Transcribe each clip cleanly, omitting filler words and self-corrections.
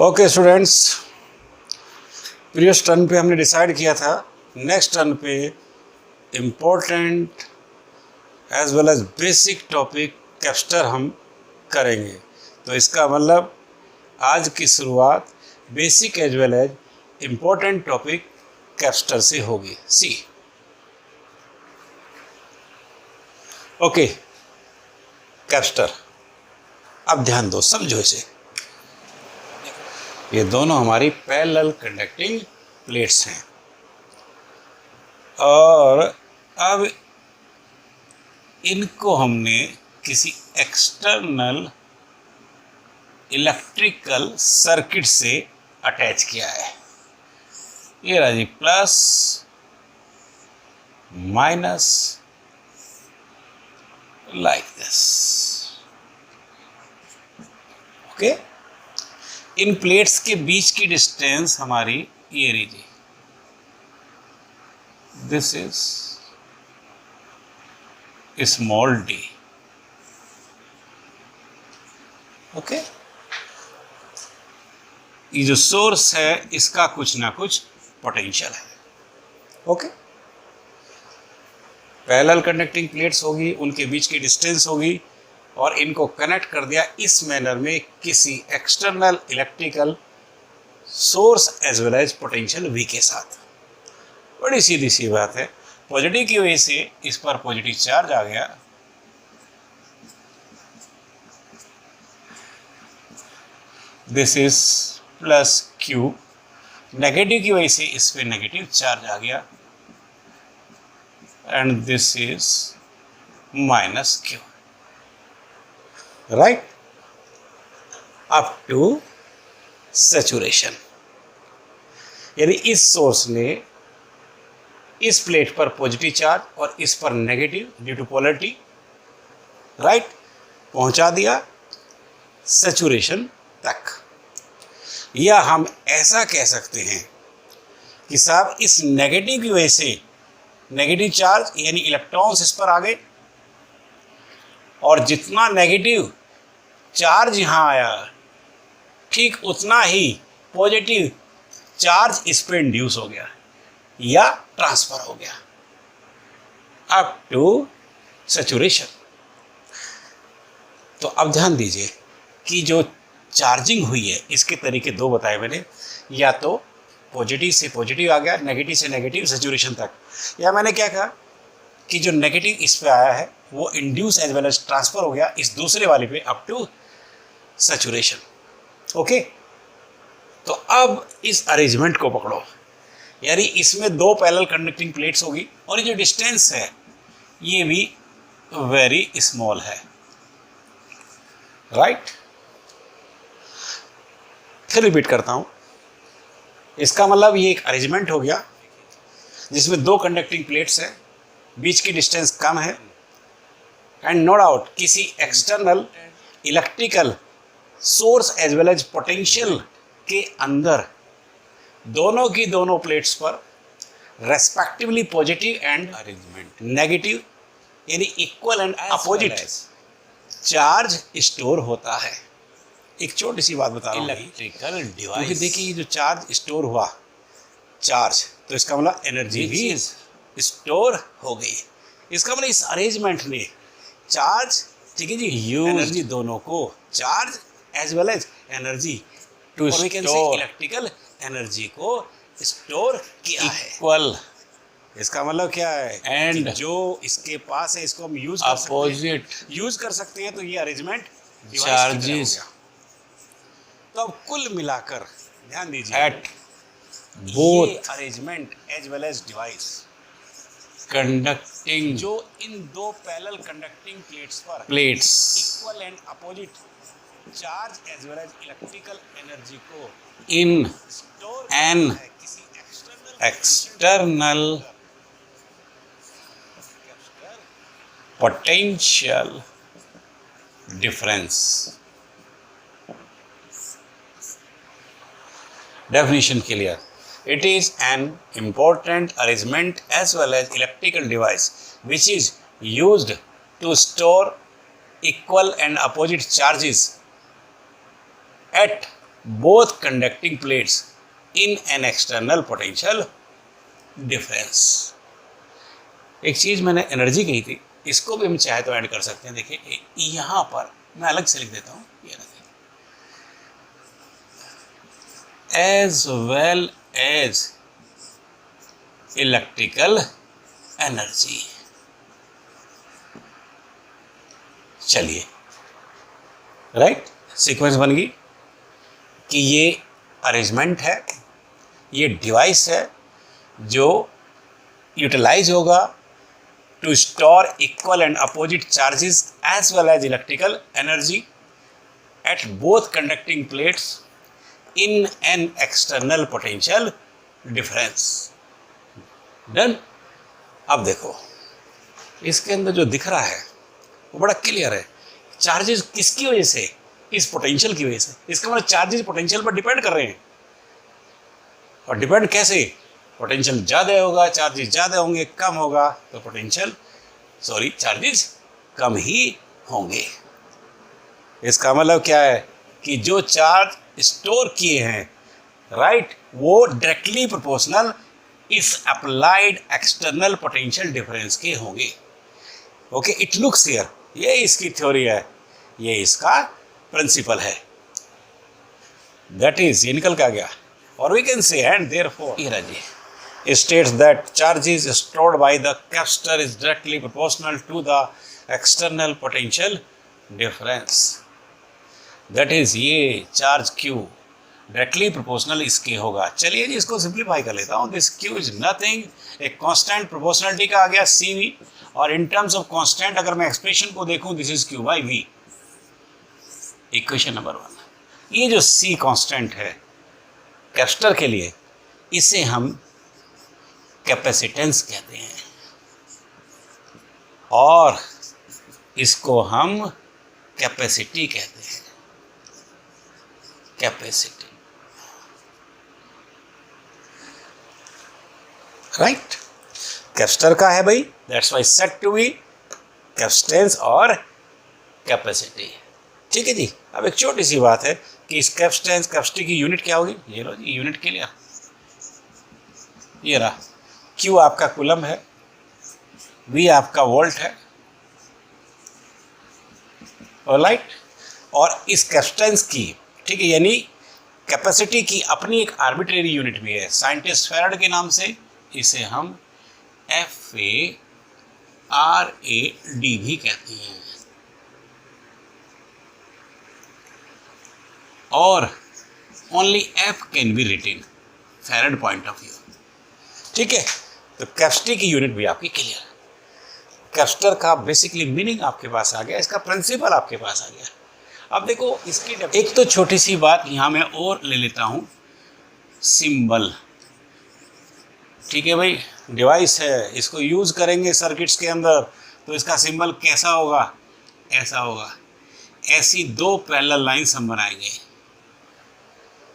Okay students, previous turn पे हमने decide किया था नेक्स्ट टर्न पे important as well as basic topic capacitor हम करेंगे। तो इसका मतलब आज की शुरुआत basic as well as important topic capacitor से होगी। सी ओके कैप्स्टर, अब ध्यान दो, समझो इसे। ये दोनों हमारी पैरेलल कंडक्टिंग प्लेट्स हैं और अब इनको हमने किसी एक्सटर्नल इलेक्ट्रिकल सर्किट से अटैच किया है। ये रहा जी, plus minus like this. Okay, इन प्लेट्स के बीच की डिस्टेंस हमारी ये रही, this is small D. Okay, ये जो सोर्स है इसका कुछ ना कुछ पोटेंशियल है। ओके, पैरेलल कंडक्टिंग प्लेट्स होगी, उनके बीच की डिस्टेंस होगी और इनको कनेक्ट कर दिया इस मैनर में किसी external electrical source as well as potential V के साथ। बड़ी सीधी सी बात है, पॉजिटिव की वजह से इस पर पॉजिटिव चार्ज आ गया, this is plus Q। Negative की वजह से इस पे नेगेटिव चार्ज आ गया and this is minus Q, right, up to saturation. यानी इस सोर्स ने इस प्लेट पर पॉजिटिव चार्ज और इस पर negative due to polarity, right, पहुंचा दिया सैचुरेशन तक। या हम ऐसा कह सकते हैं कि साहब इस नेगेटिव की वजह से नेगेटिव चार्ज यानी इलेक्ट्रॉन्स इस पर आ गए और जितना नेगेटिव चार्ज यहाँ आया ठीक उतना ही पॉजिटिव चार्ज इस पर इंड्यूस हो गया या ट्रांसफर हो गया अप टू सैचुरेशन। तो अब ध्यान दीजिए कि जो चार्जिंग हुई है इसके तरीके दो बताए मैंने, या तो पॉजिटिव से पॉजिटिव आ गया, नेगेटिव से नेगेटिव सैचुरेशन तक, या मैंने क्या कहा कि जो नेगेटिव इस पे आया है वो induce as well as transfer हो गया इस दूसरे वाले पे अप टू सैचुरेशन। ओके, तो अब इस अरेंजमेंट को पकड़ो, यानी इसमें दो पैरेलल कंडक्टिंग प्लेट्स होगी और ये जो डिस्टेंस है ये भी वेरी स्मॉल है, राइट। फिर रिपीट करता हूं, इसका मतलब ये एक अरेंजमेंट हो गया जिसमें दो कंडक्टिंग प्लेट्स हैं, बीच की डिस्टेंस कम है एंड नो डाउट किसी external electrical source as well as potential के अंदर दोनों की दोनों प्लेट्स पर respectively positive and arrangement negative यानी equal and opposite charge store होता है। एक छोटी सी बात बता रहा हूँ, इलेक्ट्रिकल डिवाइस, क्योंकि देखिए ये जो चार्ज स्टोर हुआ चार्ज, तो इसका मतलब एनर्जी भी स्टोर हो गई। इसका मतलब इस अरेंजमेंट ने चार्ज, ठीक है जी, एनर्जी दोनों को, charge as well as energy to store electrical energy को स्टोर किया है इक्वल। इसका मतलब क्या है, एंड जो इसके पास है इसको हम यूज कर सकते हैं, तो ये अरेंजमेंट चार्जेस। तो अब कुल मिलाकर ध्यान दीजिए, at both arrangement as well as device conducting, जो इन दो पैरेलल कंडक्टिंग प्लेट्स पर equal and opposite charge as well as electrical energy को in an external potential difference. Definition clear. It is an important arrangement as well as electrical device which is used to store equal and opposite charges at both conducting plates in an external potential difference. एक चीज मैंने energy कही थी, इसको भी हम चाहे तो ऐड कर सकते हैं। देखिए यहां पर मैं अलग से लिख देता हूं, ये as well as electrical energy. चलिए राइट, सीक्वेंस बन गई कि ये अरेंजमेंट है, ये डिवाइस है जो यूटिलाइज होगा to store equal and opposite charges as well as electrical energy at both conducting plates in an external potential difference. Done. अब देखो इसके अंदर जो दिख रहा है वो बड़ा क्लियर है। चार्जेस किसकी वजह से? इस पोटेंशियल की वजह से। इसका मतलब चार्जेस पोटेंशियल पर डिपेंड कर रहे हैं। और डिपेंड कैसे? पोटेंशियल ज़्यादा होगा चार्जेस ज़्यादा होंगे, कम होगा तो चार्जेस कम ही होंगे। इसका मतलब क्या है कि जो चार्ज स्टोर किए हैं राइट, वो डायरेक्टली प्रोपोर्शनल इस अप्लाइड एक्सटर्नल पोटेंशियल डिफरेंस के होंगे। ओके, इट लुक्स हियर, ये इसकी थ्योरी है, ये इसका प्रिंसिपल है। दैट इज, ये निकल के आ गया। और we can say and therefore जी states that charges stored by the capacitor is directly proportional to the external potential difference. That is, ये चार्ज Q डायरेक्टली प्रोपोर्शनल इसके होगा। चलिए जी इसको सिंप्लीफाई कर लेता हूँ। दिस Q इज नथिंग, एक कांस्टेंट प्रोपोर्शनलिटी का आ गया CV, और इन टर्म्स ऑफ कांस्टेंट अगर मैं एक्सप्रेशन को देखूं this is Q by V। Equation number 1। ये जो C कांस्टेंट है कैपेसिटर के लिए, इसे हम कैपेसिटेंस कहते हैं और इसको हम कैपेसिटी कहते हैं। कैपेसिटी राइट, कैपेसिटर का है भाई, that's why said to be capacitance और कैपेसिटी। ठीक है जी। अब एक छोटी सी बात है कि इस कैपेसिटेंस कैपेसिटी की यूनिट क्या होगी? ये लो जी, यूनिट के लिए ये रहा। Q आपका कूलम है, V आपका वोल्ट है, ऑलराइट। और इस कैपेसिटेंस की, ठीक है, यानी कैपेसिटी की अपनी एक आर्बिट्रेरी यूनिट भी है, साइंटिस्ट फैराड के नाम से। इसे हम FARAD भी कहते हैं। और only F can be written farad point of view. ठीक है, तो कैपेसिटी की यूनिट भी आपकी क्लियर है। कैपेसिटर का बेसिकली मीनिंग आपके पास आ गया, इसका प्रिंसिपल आपके पास आ गया। अब देखो इसकी एक तो छोटी सी बात यहाँ मैं और ले लेता हूँ, सिंबल। ठीक है भाई, डिवाइस है, इसको यूज करेंगे सर्किट्स के अंदर, तो इसका सिंबल कैसा होगा? ऐसा होगा। ऐसी दो पैरेलल लाइंस हम बनाएंगे,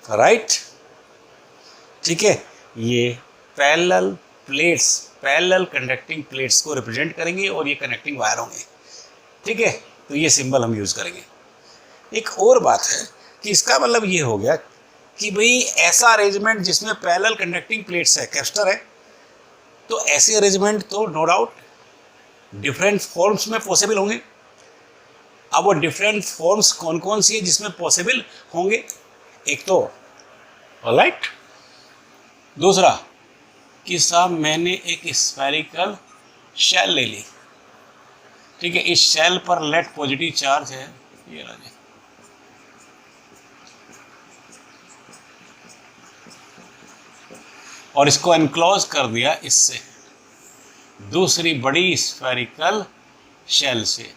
राइट। ठीक है, ये parallel plates, parallel conducting plates को रिप्रेजेंट करेंगे और ये कनेक्टिंग वायर होंगे। ठीक है, तो ये सिंबल हम यूज करेंगे। एक और बात है कि इसका मतलब ये हो गया कि भाई ऐसा अरेंजमेंट जिसमें पैरेलल कंडक्टिंग प्लेट्स है, कैपेसिटर है, तो ऐसे अरेंजमेंट तो नो डाउट डिफरेंट फॉर्म्स में पॉसिबल होंगे। अब वो डिफरेंट फॉर्म्स कौन कौन सी है जिसमें पॉसिबल होंगे? एक तो ऑलराइट, दूसरा कि साहब मैंने एक स्फेरिकल शेल ले ली। ठीक है, इस शेल पर नेट पॉजिटिव चार्ज है, ये रहा जी। और इसको एनक्लोज कर दिया इससे, दूसरी बड़ी स्फेरिकल शेल से,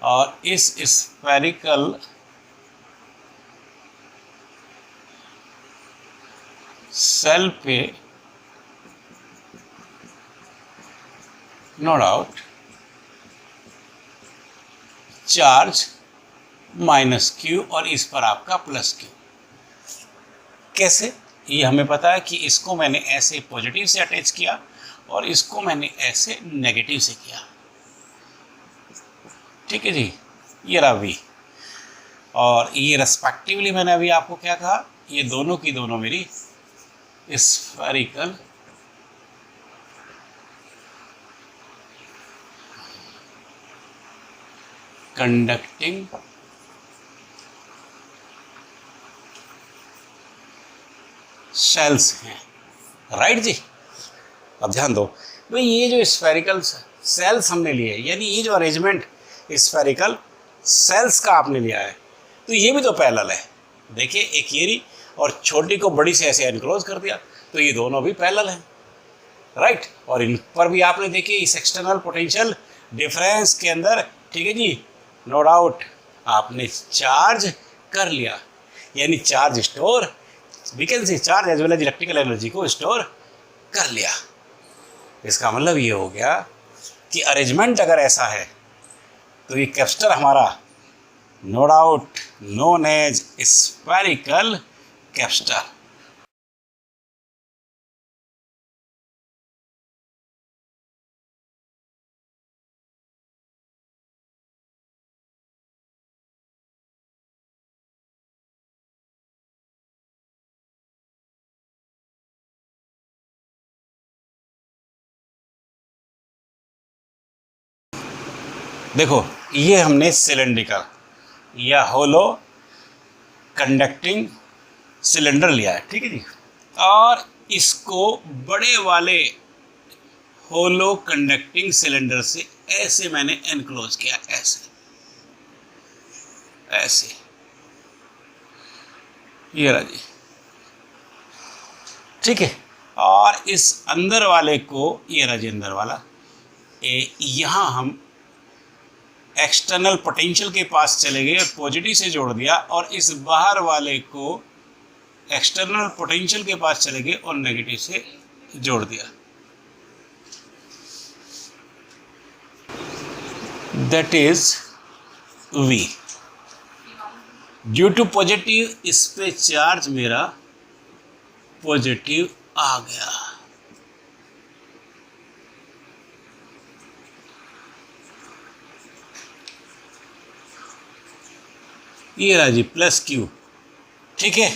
और इस स्फेरिकल सेल पे नो डाउट चार्ज -Q और इस पर आपका +Q। कैसे? ये हमें पता है कि इसको मैंने ऐसे पॉजिटिव से अटैच किया और इसको मैंने ऐसे नेगेटिव से किया। ठीक है जी, ये रहा V। और ये रेस्पेक्टिवली मैंने अभी आपको क्या कहा, ये दोनों की दोनों मेरी स्फेरिकल कंडक्टिंग सेल्स हैं, राइट जी। अब ध्यान दो भाई, ये जो स्फेरिकल सेल्स हमने लिए, यानी ये जो अरेंजमेंट स्फेरिकल सेल्स का आपने लिया है, तो ये भी तो पैरेलल है। देखिए एक ये रही और छोटी को बड़ी से ऐसे एनक्लोज कर दिया, तो ये दोनों भी पैरेलल हैं, राइट। और इन पर भी आपने देखिए इस एक्सटर्नल पोटेंशियल डिफरेंस के अंदर, ठीक है जी, नो डाउट आपने चार्ज कर लिया, यानी charge store, we can say charge as well as electrical energy को स्टोर कर लिया। इसका मतलब ये हो गया कि अरेंजमेंट अगर ऐसा है तो ये कैपेसिटर हमारा no doubt known as spherical capacitor. देखो ये हमने सिलेंड्रिकल या होलो कंडक्टिंग सिलेंडर लिया है, ठीक है जी, और इसको बड़े वाले होलो कंडक्टिंग सिलेंडर से ऐसे मैंने एनक्लोज किया, ऐसे ऐसे, ये रहा जी, ठीक है। और इस अंदर वाले को, ये रहा जी अंदर वाला, यहाँ हम एक्सटर्नल पोटेंशियल के पास चले गए, पॉजिटिव से जोड़ दिया, और इस बाहर वाले को एक्सटर्नल पोटेंशियल के पास चले गए और नेगेटिव से जोड़ दिया। That is V। Due to positive इस पे चार्ज मेरा पॉजिटिव आ गया, ये रहा जी प्लस Q, ठीक है।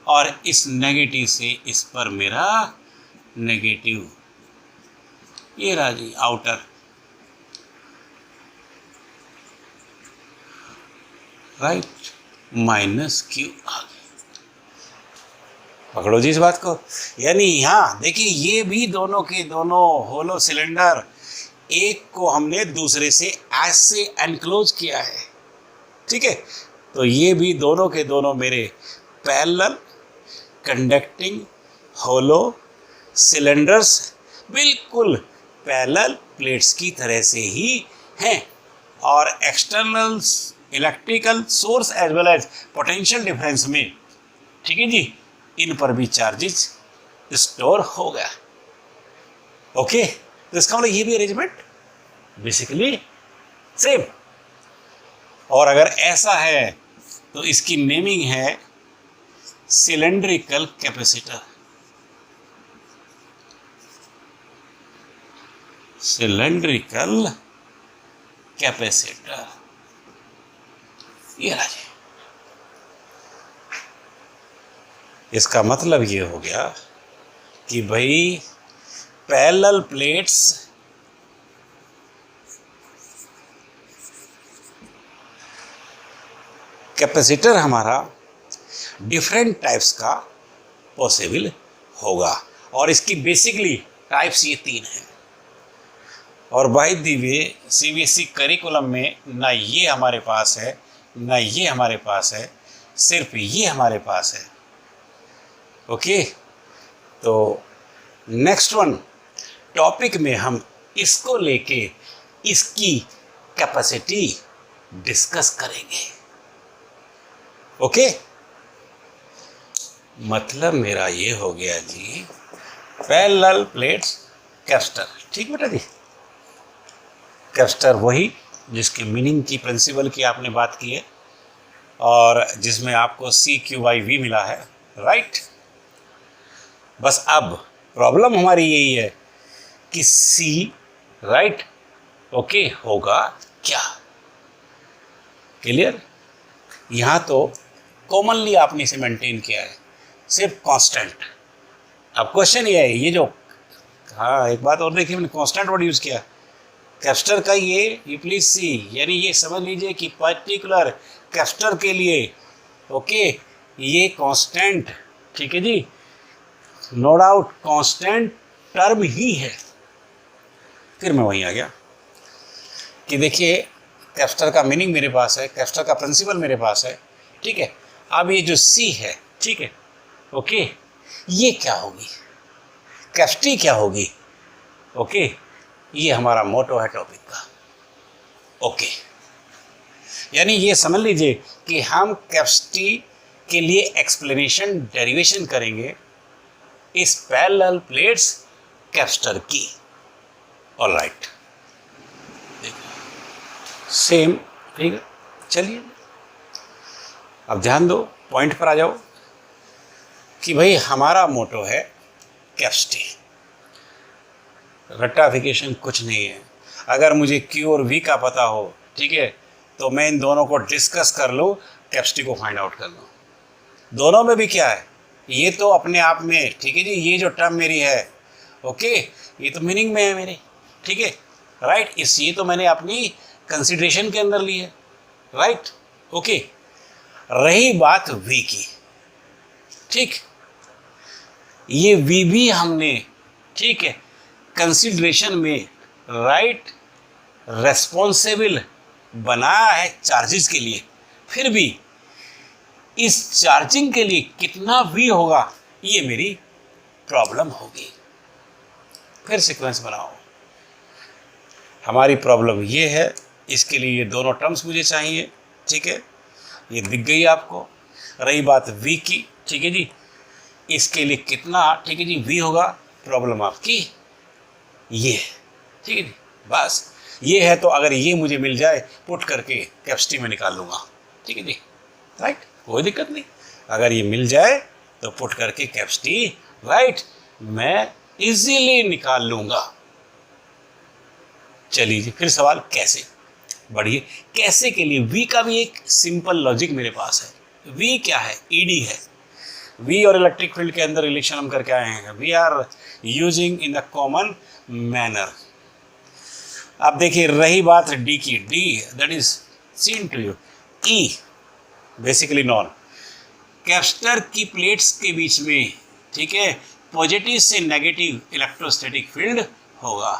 और इस नेगेटिव से इस पर मेरा नेगेटिव, ये रहा जी आउटर, राइट, माइनस Q आ गया। पकड़ो जी इस बात को, यानी यहाँ देखिए ये भी दोनों के दोनों होलो सिलेंडर, एक को हमने दूसरे से ऐसे एनक्लोज किया है, ठीक है। तो ये भी दोनों के दोनों मेरे पैरेलल कंडक्टिंग होलो सिलेंडर्स, बिल्कुल पैरेलल प्लेट्स की तरह से ही हैं, और external electrical source as well as potential difference में, ठीक है जी, इन पर भी चार्जेस स्टोर हो गया, ओके। तो इसका मतलब ये भी अरेंजमेंट बेसिकली सेम। और अगर ऐसा है तो इसकी नेमिंग है सिलेंड्रिकल कैपेसिटर, सिलेंड्रिकल कैपेसिटर, ये राजी। इसका मतलब ये हो गया कि भाई पैरेलल प्लेट्स कैपेसिटर हमारा डिफरेंट टाइप्स का पॉसिबल होगा, और इसकी बेसिकली टाइप्स ये 3 हैं। और by the way CBSE curriculum में ना ये हमारे पास है, ना ये हमारे पास है, सिर्फ ये हमारे पास है, ओके। तो नेक्स्ट वन टॉपिक में हम इसको लेके इसकी कैपेसिटी डिस्कस करेंगे, ओके। मतलब मेरा ये हो गया जी पैरेलल प्लेट्स कैपेसिटर, ठीक बेटा जी। कैपेसिटर वही जिसकी मीनिंग की प्रिंसिपल की आपने बात की है, और जिसमें आपको CQ/V मिला है, राइट। बस अब प्रॉब्लम हमारी यही है कि C, राइट, ओके, होगा क्या, क्लियर। यहाँ तो कॉमनली आपने इसे मेंटेन किया है, सिर्फ कांस्टेंट। अब क्वेश्चन ये है, ये जो, हाँ एक बात और देखिए, मैंने कांस्टेंट वर्ड यूज़ किया कैप्स्टर का, ये प्लीज सी, यानी ये समझ लीजिए कि पर्टिकुलर कैप्स्टर के लिए, ओके, ये कांस्टेंट, ठीक है जी, नो डाउट कांस्टेंट टर्म ही है। फिर मैं वहीं आ गया कि देखिए कैप्स्टर का मीनिंग मेरे पास है, कैप्स्टर का प्रिंसिपल मेरे पास है, ठीक है। अब ये जो सी है, ठीक है, ओके, ये क्या होगी, कैप्स्टी क्या होगी, ओके, ये हमारा मोटो है टॉपिक का, ओके। यानी ये समझ लीजिए कि हम कैप्स्टी के लिए एक्सप्लेनेशन डेरिवेशन करेंगे इस पैरेलल प्लेट्स कैप्स्टर की, ऑलराइट, सेम, ठीक है। चलिए अब ध्यान दो, पॉइंट पर आ जाओ कि भाई हमारा मोटो है कैप्स्टी, रट्टाफिकेशन कुछ नहीं है। अगर मुझे Q और V का पता हो, ठीक है, तो मैं इन दोनों को डिस्कस कर लूँ, कैप्स्टी को फाइंड आउट कर लूँ। दोनों में भी क्या है, ये तो अपने आप में, ठीक है जी, ये जो टर्म मेरी है, ओके, ये तो मीनिंग में है मेरे, ठीक है, राइट, इस ये तो मैंने अपनी कंसिडरेशन के अंदर ली है, राइट, ओके। रही बात V की, ठीक, ये V भी हमने, ठीक है, कंसिडरेशन में, राइट, रेस्पॉन्सिबल बनाया है चार्जेस के लिए। फिर भी इस चार्जिंग के लिए कितना V होगा, ये मेरी प्रॉब्लम होगी। फिर सीक्वेंस बनाओ, हमारी प्रॉब्लम ये है, इसके लिए ये दोनों टर्म्स मुझे चाहिए, ठीक है, ये दिख गई आपको। रही बात V की, ठीक है जी, इसके लिए कितना, ठीक है जी, V होगा, प्रॉब्लम आपकी ये, ठीक है जी, बस ये है। तो अगर ये मुझे मिल जाए, पुट करके कैप्स्टी में निकाल लूँगा, ठीक है जी, राइट, कोई दिक्कत नहीं। अगर ये मिल जाए तो पुट करके कैप्स्टी, राइट, मैं इजीली निकाल लूँगा। चलिए जी, फिर सवाल कैसे, बढ़िए। कैसे के लिए V का भी एक सिंपल लॉजिक मेरे पास है। V क्या है, ED है। V और इलेक्ट्रिक फील्ड के अंदर रिलेशन हम करके आए हैं, we are using in the common manner. अब देखिए रही बात D की, D that is seen to you, E basically known, capacitor की प्लेट्स के बीच में, ठीक है, पॉजिटिव से नेगेटिव इलेक्ट्रोस्टैटिक फील्ड होगा।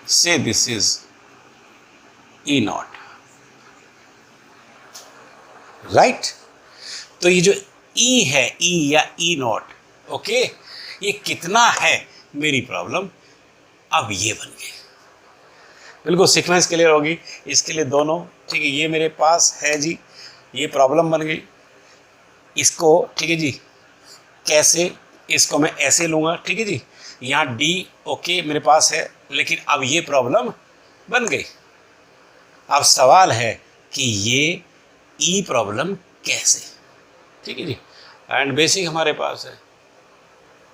से this is E not, right. तो ये जो E है, E या E नॉट, ओके, ये कितना है मेरी प्रॉब्लम। अब ये बन गई, बिल्कुल सीक्वेंस क्लियर होगी इसके लिए दोनों, ठीक है, ये मेरे पास है जी, ये प्रॉब्लम बन गई। इसको, ठीक है जी, कैसे, इसको मैं ऐसे लूँगा, ठीक है जी, यहाँ D ओके मेरे पास है, लेकिन अब ये प्रॉब्लम बन गई। अब सवाल है कि ये E प्रॉब्लम कैसे, ठीक है जी, एंड बेसिक हमारे पास है,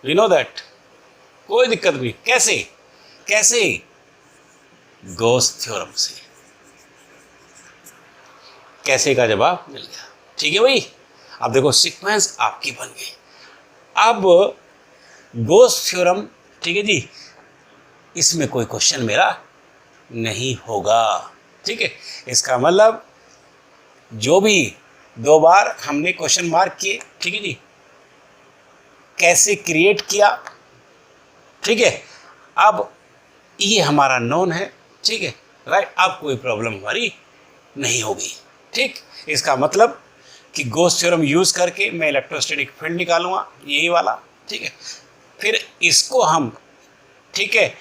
वी नो दैट, कोई दिक्कत नहीं। कैसे, कैसे, गॉस थ्योरम से। कैसे का जवाब मिल गया, ठीक है भाई। अब देखो सीक्वेंस आपकी बन गई। अब गॉस थ्योरम, ठीक है जी, इसमें कोई क्वेश्चन मेरा नहीं होगा, ठीक है। इसका मतलब जो भी दो बार हमने क्वेश्चन मार्क किए, ठीक है जी, कैसे क्रिएट किया, ठीक है, अब ये हमारा नोन है, ठीक है, राइट। अब कोई प्रॉब्लम हमारी नहीं होगी, ठीक। इसका मतलब कि गॉस थ्योरम यूज करके मैं इलेक्ट्रोस्टैटिक फील्ड निकालूंगा, यही वाला, ठीक है। फिर इसको हम, ठीक है,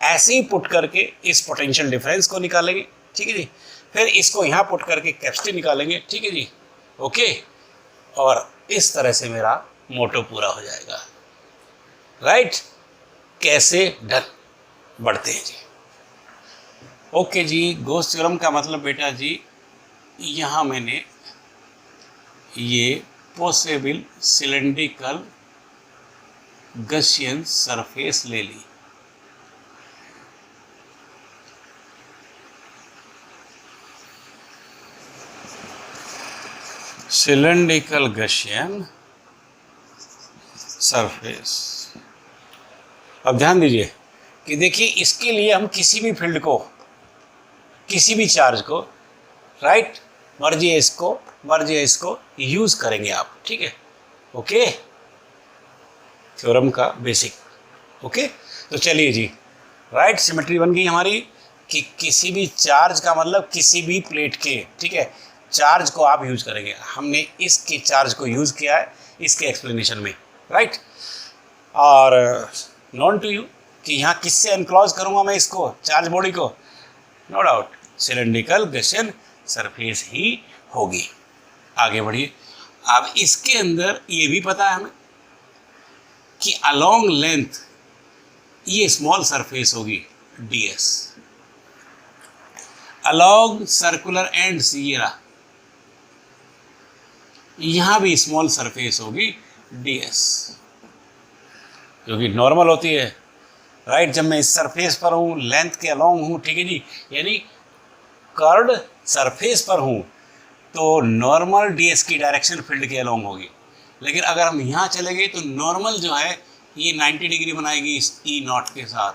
ऐसे ही पुट करके इस पोटेंशियल डिफरेंस को निकालेंगे, ठीक है जी। फिर इसको यहाँ पुट करके कैपेसिटी निकालेंगे, ठीक है जी, ओके। और इस तरह से मेरा मोटो पूरा हो जाएगा, राइट। कैसे, डन, बढ़ते हैं जी। ओके जी, गॉस थ्योरम का मतलब बेटा जी, यहाँ मैंने ये पॉसिबल सिलेंड्रिकल गॉसियन सरफेस ले ली, सिलेंड्रिकल गशियन सरफेस। अब ध्यान दीजिए कि देखिए इसके लिए हम किसी भी फील्ड को, किसी भी चार्ज को, राइट, मर्जी है इसको, मर्जी है इसको, यूज करेंगे आप, ठीक है, ओके, थ्योरम का बेसिक, ओके। तो चलिए जी, राइट, सिमेट्री बन गई हमारी कि किसी भी चार्ज का मतलब किसी भी प्लेट के, ठीक है, चार्ज को आप यूज करेंगे। हमने इसके चार्ज को यूज किया है इसके एक्सप्लेनेशन में, राइट। और नॉन टू यू कि यहाँ किससे एनक्लोज करूँगा मैं इसको, चार्ज बॉडी को, नो डाउट सिलेंड्रिकल गशियन सरफेस ही होगी। आगे बढ़िए। अब इसके अंदर ये भी पता है हमें कि अलोंग लेंथ ये स्मॉल सरफेस होगी ds, अलोंग सर्कुलर एंड्स ये रहा, यहां भी स्मॉल सरफेस होगी ds, क्योंकि नॉर्मल होती है, राइट। जब मैं इस सरफेस पर हूं, लेंथ के अलोंग हूं, ठीक है जी, यानी कर्व्ड सरफेस पर हूं, तो नॉर्मल ds की डायरेक्शन फील्ड के अलोंग होगी। लेकिन अगर हम यहाँ चले गए तो नॉर्मल जो है ये 90 डिग्री बनाएगी इस ई नॉट के साथ,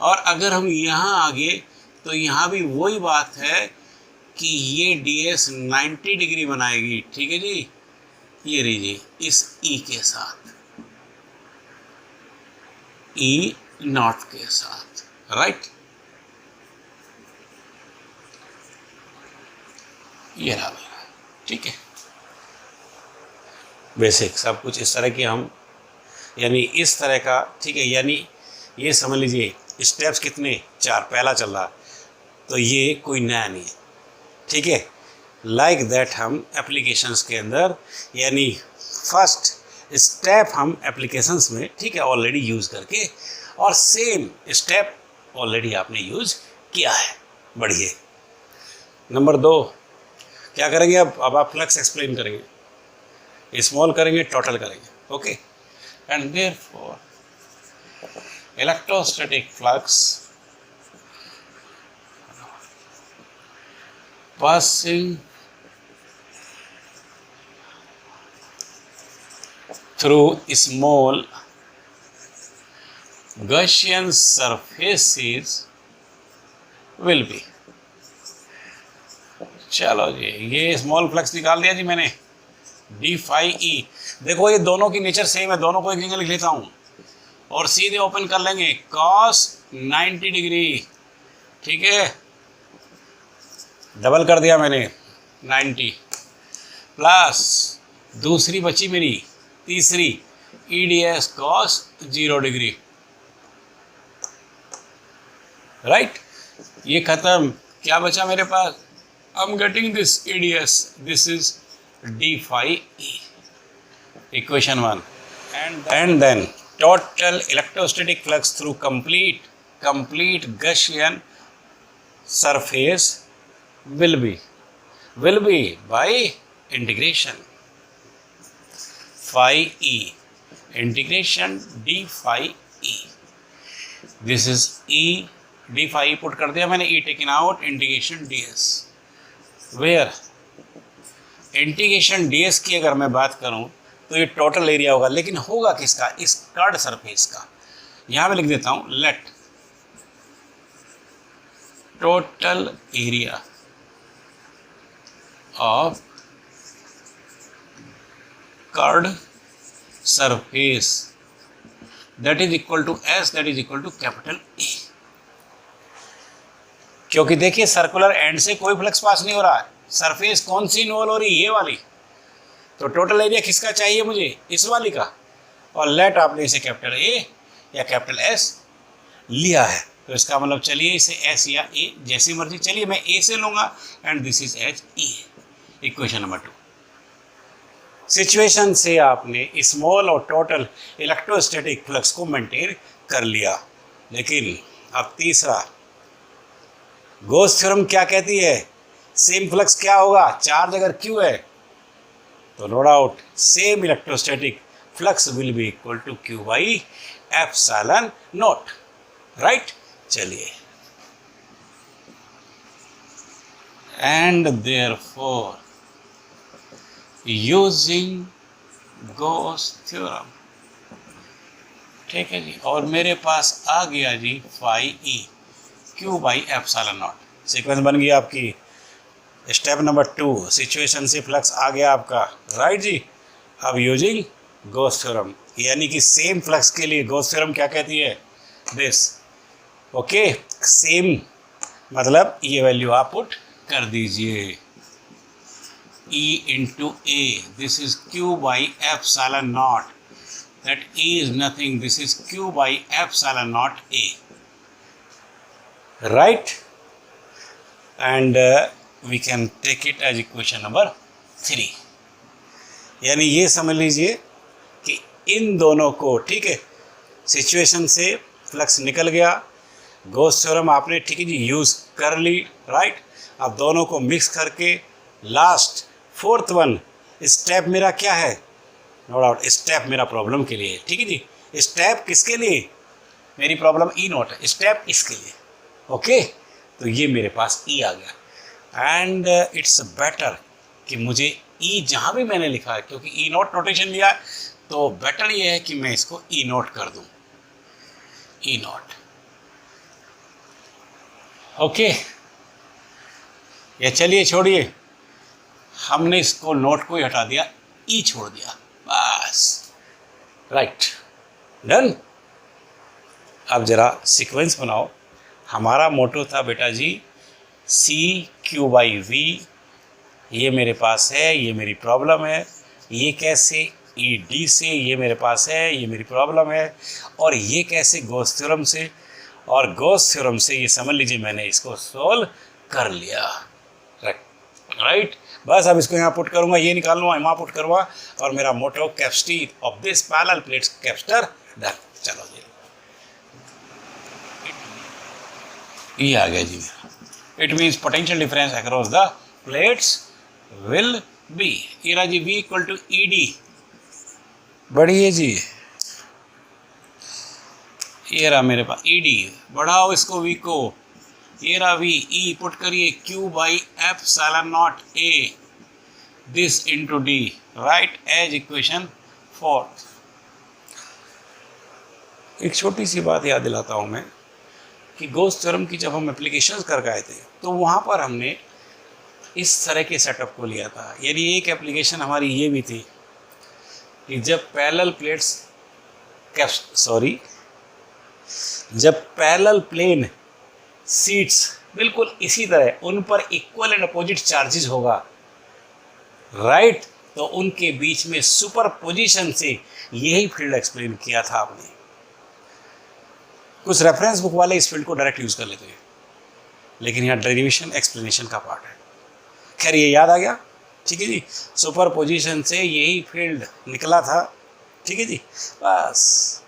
और अगर हम यहाँ आ गए तो यहाँ भी वही बात है कि ये ds 90 डिग्री बनाएगी, ठीक है जी, ये लीजिए इस ई के साथ, ई नॉट के साथ, राइट। ये रहा, ठीक है, बेसिक सब कुछ इस तरह की हम, यानी इस तरह का, ठीक है, यानी ये समझ लीजिए स्टेप्स कितने, 4, पहला चल रहा, तो ये कोई नया नहीं है, ठीक है। लाइक दैट हम एप्लीकेशंस के अंदर, यानी फर्स्ट स्टेप हम एप्लीकेशंस में, ठीक है, ऑलरेडी यूज़ करके, और सेम स्टेप ऑलरेडी आपने यूज़ किया है। बढ़िए। नंबर 2 क्या करेंगे अब आप फ्लक्स एक्सप्लेन करेंगे, स्मॉल करेंगे, टोटल करेंगे, okay. And therefore electrostatic flux passing through small Gaussian surfaces will be, चलो जी, ये स्मॉल फ्लक्स निकाल दिया जी मैंने, डी फाई ई। देखो ये दोनों की नेचर सेम है, दोनों को एक जगह लिख लेता हूँ और सीधे ओपन कर लेंगे, कॉस 90 डिग्री, ठीक है, डबल कर दिया मैंने 90, प्लस दूसरी बची मेरी तीसरी E D S cos 0 degree, right. ये खत्म, क्या बचा मेरे पास, I am getting this E D S, this is D phi E, equation 1। And then total electrostatic flux through complete Gaussian surface will be by integration phi e, integration d phi e, this is e d phi e put कर दिया मैंने, e taken out, integration ds, where integration ds की अगर मैं बात करूं तो ये टोटल एरिया होगा, लेकिन होगा किसका, इस कर्व्ड सरफेस का। यहां मैं लिख देता हूं, let total area of curved surface that is equal to S, that is equal to capital E। क्योंकि देखिए सर्कुलर एंड से कोई फ्लक्स पास नहीं हो रहा है, सरफेस कौन सी इन्वॉल्व हो रही है, ये वाली, तो टोटल एरिया किसका चाहिए मुझे, इस वाली का, और लेट आपने इसे कैपिटल A या कैपिटल S लिया है, तो इसका मतलब चलिए इसे S या A जैसी मर्जी, चलिए मैं A से लूँगा, and this is H E, equation number 2। Situation से आपने स्मॉल और टोटल इलेक्ट्रोस्टैटिक फ्लक्स को मेंटेन कर लिया, लेकिन अब तीसरा, गोस थ्योरम क्या कहती है, सेम फ्लक्स क्या होगा, चार्ज अगर Q है तो no doubt same electrostatic flux will be equal to Q by epsilon naught, right. चलिए, and therefore using Gauss theorem, ठीक है जी। और मेरे पास आ गया जी phi E Q by epsilon naught. Sequence बन गई आपकी। स्टेप नंबर 2, सिचुएशन से फ्लक्स आ गया आपका, राइट जी। अब यूजिंग गॉस थ्योरम, यानी कि सेम फ्लक्स के लिए गॉस थ्योरम क्या कहती है, दिस, ओके। सेम मतलब ये वैल्यू आप पुट कर दीजिए, E into A, this is Q by epsilon naught, that E is nothing, this is Q by epsilon naught A, right? And we can take it as equation number 3। यानी ये समझ लीजिए कि इन दोनों को, ठीक है, सिचुएशन से फ्लक्स निकल गया, गॉस थ्योरम आपने, ठीक है जी, यूज़ कर ली, राइट। अब दोनों को मिक्स करके लास्ट 4th वन स्टेप मेरा क्या है, नो डाउट स्टेप मेरा प्रॉब्लम के लिए, ठीक है जी। स्टेप किसके लिए, मेरी प्रॉब्लम ई नॉट है, स्टेप इसके लिए, ओके। तो ये मेरे पास ई आ गया, एंड इट्स बेटर कि मुझे ई जहाँ भी मैंने लिखा है, क्योंकि ई नॉट नोटेशन लिया है, तो बेटर ये है कि मैं इसको ई नॉट कर दूँ, ई नॉट, ओके। या चलिए छोड़िए, हमने इसको नोट को ही हटा दिया, ई छोड़ दिया, बस, राइट, डन। अब जरा सीक्वेंस बनाओ। हमारा मोटो था बेटा जी सी क्यू बाई वी, ये मेरे पास है, ये मेरी प्रॉब्लम है, ये कैसे ई डी से, ये मेरे पास है, ये मेरी प्रॉब्लम है, और ये कैसे गॉस थ्योरम से, और गॉस थ्योरम से ये समझ लीजिए मैंने इसको सोल्व कर लिया, राइट। बस अब इसको यहाँ पुट करूँगा, ये निकाल लूँगा, यहाँ पुट करूँगा, और मेरा motto capacity of this parallel plates capacitor done. चलो जी, ये आ गया जी। It means potential difference across the plates will be, ये रहा जी V equal to E D, बढ़िए जी, ये रहा मेरे पास ई डी, बढ़ाओ इसको V को, ये रहा V, E पुट करिए Q by epsilon naught A, this into D, right, as equation 4। एक छोटी सी बात याद दिलाता हूँ मैं कि गॉस थ्योरम की जब हम एप्लीकेशंस कर गए थे, तो वहाँ पर हमने इस तरह के सेटअप को लिया था। यानी एक एप्लीकेशन हमारी ये भी थी कि जब पैरेलल प्लेट्स जब पैरेलल प्लेन सीट्स बिल्कुल इसी तरह उन पर इक्वल एंड अपोजिट चार्जेस होगा, राइट, तो उनके बीच में सुपर पोजिशन से यही फील्ड एक्सप्लेन किया था आपने। कुछ रेफरेंस बुक वाले इस फील्ड को डायरेक्ट यूज कर लेते हैं, लेकिन यहाँ डेरिवेशन एक्सप्लेनेशन का पार्ट है। खैर ये याद आ गया, ठीक है जी, सुपर पोजिशन से यही फील्ड निकला था, ठीक है जी, बस,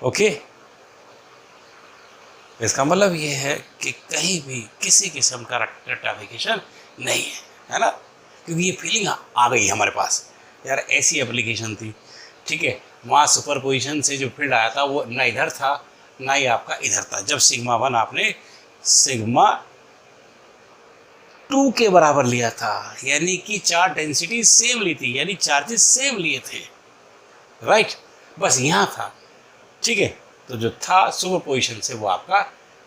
ओके। इसका मतलब ये है कि कहीं भी किसी किस्म का रेक्टिफिकेशन नहीं है ना, क्योंकि ये फीलिंग आ गई हमारे पास, यार ऐसी एप्लीकेशन थी, ठीक है, वहाँ सुपर पोजिशन से जो फील्ड आया था वो ना इधर था ना ही आपका इधर था। जब सिग्मा 1 आपने सिग्मा 2 के बराबर लिया था, यानी कि चार्ज डेंसिटी सेम ली थी, यानी चार्जेस सेम लिए थे, राइट, बस यहाँ था, ठीक है। तो जो था सुपर पोजिशन से वो आपका,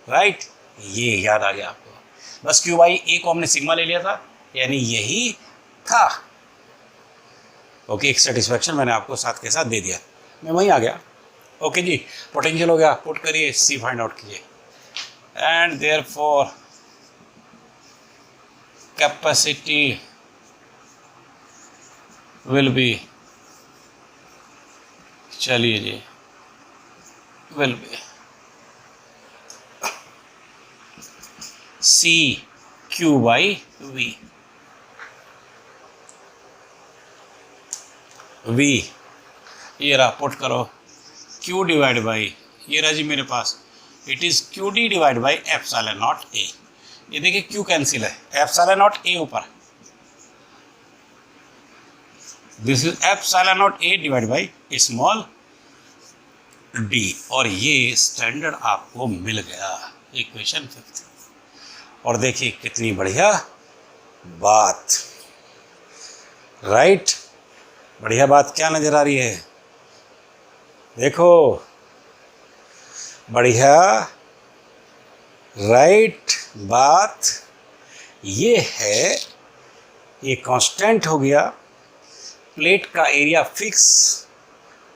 राइट, ये याद आ गया आपको। बस क्यू बाई ए को हमने सिग्मा ले लिया था, यानी यही था, ओके। एक सेटिस्फैक्शन मैंने आपको साथ के साथ दे दिया, मैं वहीं आ गया, ओके जी। पोटेंशियल हो गया, पुट करिए, सी फाइंड आउट कीजिए, and therefore capacity will be, चलिए जी, will be C Q by V, V ये रहा, पुट करो Q डिवाइड बाई, ये रहा जी मेरे पास, it is Q D divide by epsilon naught A. ये देखिए क्यू कैंसिल है, एप्सिलॉन नॉट ए ऊपर, this is epsilon naught A divide by small D, और ये स्टैंडर्ड आपको मिल गया, इक्वेशन 5। और देखिए कितनी बढ़िया बात, राइट। बढ़िया बात क्या नजर आ रही है, देखो बढ़िया, राइट बात ये है, ये कांस्टेंट हो गया, प्लेट का एरिया फिक्स,